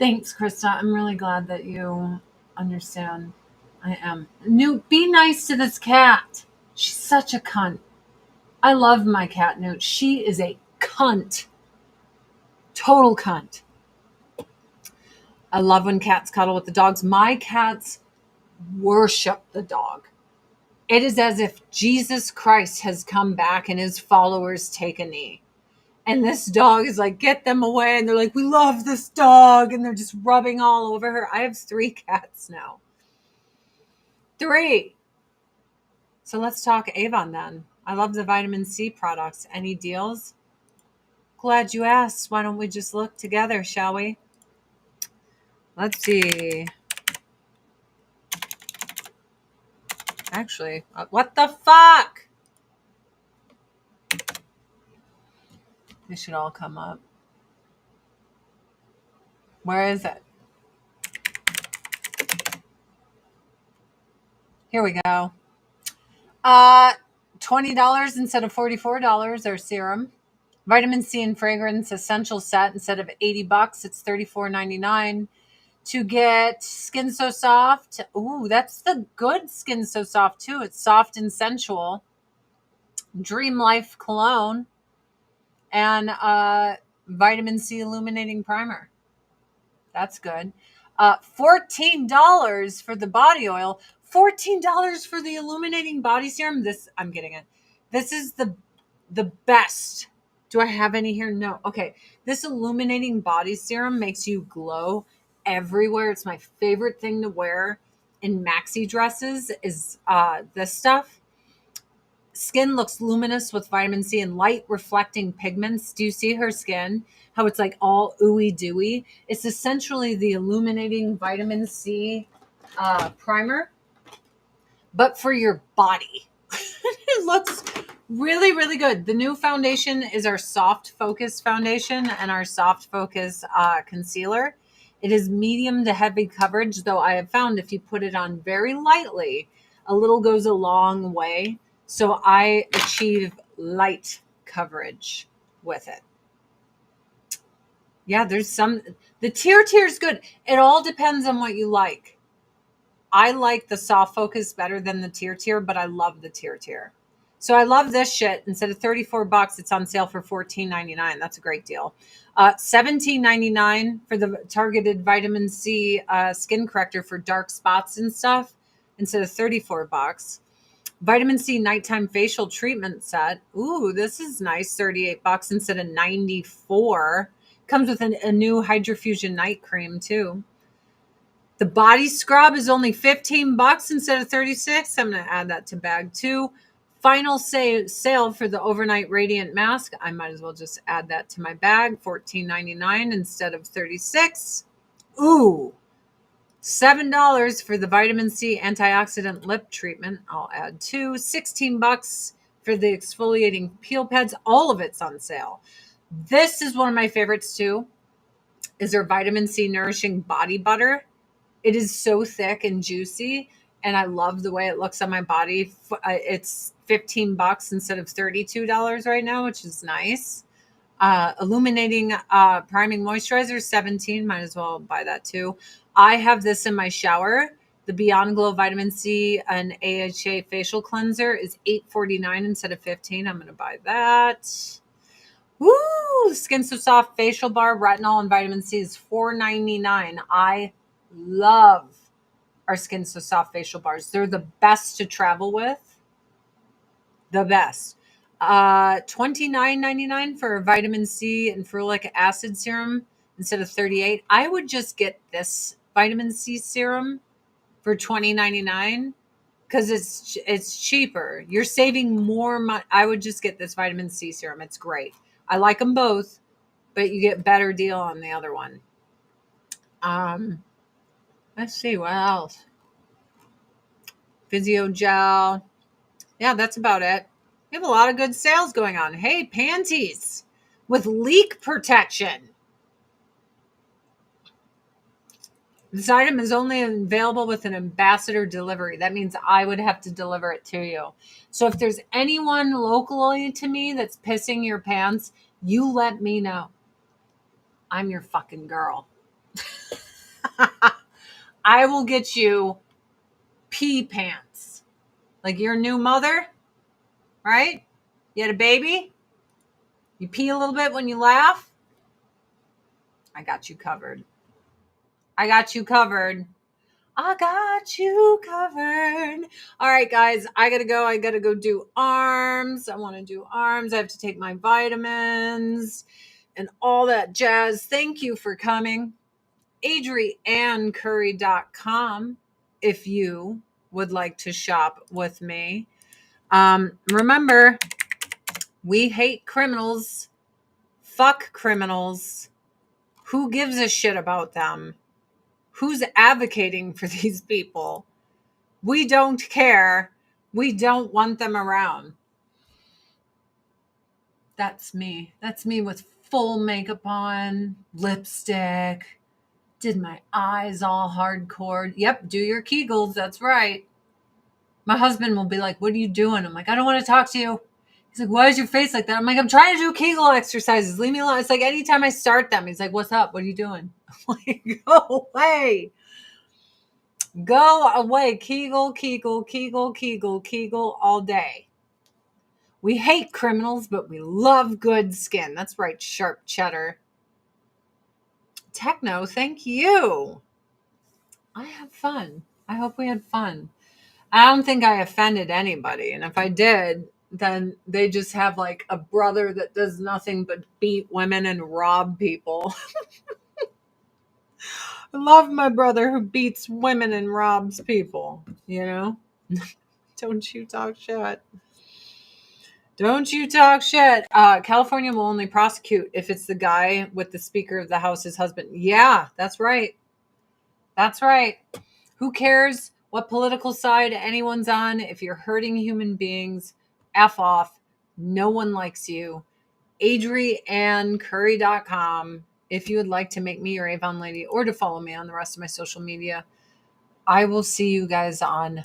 Thanks, Krista. I'm really glad that you understand. I am. Newt, be nice to this cat. She's such a cunt. I love my cat, Newt. She is a cunt. Total cunt. I love when cats cuddle with the dogs. My cats worship the dog. It is as if Jesus Christ has come back and his followers take a knee. And this dog is like, get them away. And they're like, we love this dog. And they're just rubbing all over her. I have 3 cats now. 3. So let's talk Avon then. I love the vitamin C products. Any deals? Glad you asked. Why don't we just look together, shall we? Let's see. Actually, what the fuck? They should all come up. Where is it? Here we go. $20 instead of $44 our serum. Vitamin C and fragrance essential set instead of $80, it's $34.99. To get Skin So Soft. Ooh, that's the good Skin So Soft too. It's soft and sensual. Dream Life cologne and vitamin C illuminating primer. That's good. $14 for the body oil. $14 for the illuminating body serum. I'm getting it. This is the best. Do I have any here? No. Okay. This illuminating body serum makes you glow everywhere. It's my favorite thing to wear in maxi dresses is this stuff. Skin looks luminous with vitamin C and light reflecting pigments. Do you see her skin? How it's like all ooey dewy. It's essentially the illuminating vitamin C primer, but for your body. It looks really, really good. The new foundation is our Soft Focus foundation and our Soft Focus concealer. It is medium to heavy coverage, though I have found if you put it on very lightly, a little goes a long way. So I achieve light coverage with it. Yeah, the tear is good. It all depends on what you like. I like the Soft Focus better than the tear, but I love the tear. So I love this shit. Instead of $34, it's on sale for $14.99. That's a great deal. $17.99 for the targeted vitamin C skin corrector for dark spots and stuff instead of $34. Vitamin C nighttime facial treatment set. Ooh, this is nice. $38 instead of $94. Comes with a new Hydrofusion night cream too. The body scrub is only $15 instead of $36. I'm going to add that to bag 2. final sale for the overnight radiant mask. I might as well just add that to my bag. $14.99 instead of $36. Ooh, $7 for the vitamin C antioxidant lip treatment. I'll add two. $16 for the exfoliating peel pads. All of it's on sale. This is one of my favorites too, is their vitamin C nourishing body butter. It is so thick and juicy, and I love the way it looks on my body. It's $15 instead of $32 right now, which is nice. Illuminating priming moisturizer, $17. Might as well buy that too. I have this in my shower. The Beyond Glow Vitamin C and AHA facial cleanser is $8.49 instead of $15. I'm going to buy that. Woo! Skin So Soft facial bar, retinol and vitamin C is $4.99. I love our Skin So Soft facial bars. They're the best to travel with. The best. $29.99 for a vitamin C and ferulic acid serum instead of $38. I would just get this vitamin C serum for $20.99 because it's cheaper. You're saving more money. I would just get this vitamin C serum. It's great. I like them both, but you get better deal on the other one. Let's see what else. Physio gel. Yeah, that's about it. We have a lot of good sales going on. Hey, panties with leak protection. This item is only available with an ambassador delivery. That means I would have to deliver it to you. So if there's anyone locally to me that's pissing your pants, you let me know. I'm your fucking girl. I will get you pee pants. Like your new mother, right? You had a baby? You pee a little bit when you laugh? I got you covered. I got you covered. I got you covered. All right, guys, I got to go. I got to go do arms. I want to do arms. I have to take my vitamins and all that jazz. Thank you for coming. AdrianneCurry.com if you would like to shop with me. Remember, we hate criminals. Fuck criminals. Who gives a shit about them? Who's advocating for these people? We don't care. We don't want them around. That's me. That's me with full makeup on, lipstick, did my eyes all hardcore. Yep, do your Kegels. That's right. My husband will be like, what are you doing? I'm like, I don't want to talk to you. He's like, why is your face like that? I'm like, I'm trying to do Kegel exercises. Leave me alone. It's like anytime I start them, he's like, what's up? What are you doing? I'm like, go away. Go away. Kegel, Kegel, Kegel, Kegel, Kegel all day. We hate criminals, but we love good skin. That's right, sharp cheddar. Techno, thank you. I had fun. I hope we had fun. I don't think I offended anybody. And if I did, then they just have like a brother that does nothing but beat women and rob people. I love my brother who beats women and robs people, you know? Don't you talk shit. Don't you talk shit. California will only prosecute if it's the guy with the Speaker of the House's husband. Yeah, that's right. That's right. Who cares what political side anyone's on? If you're hurting human beings, F off. No one likes you. AdrianneCurry.com if you would like to make me your Avon lady or to follow me on the rest of my social media. I will see you guys on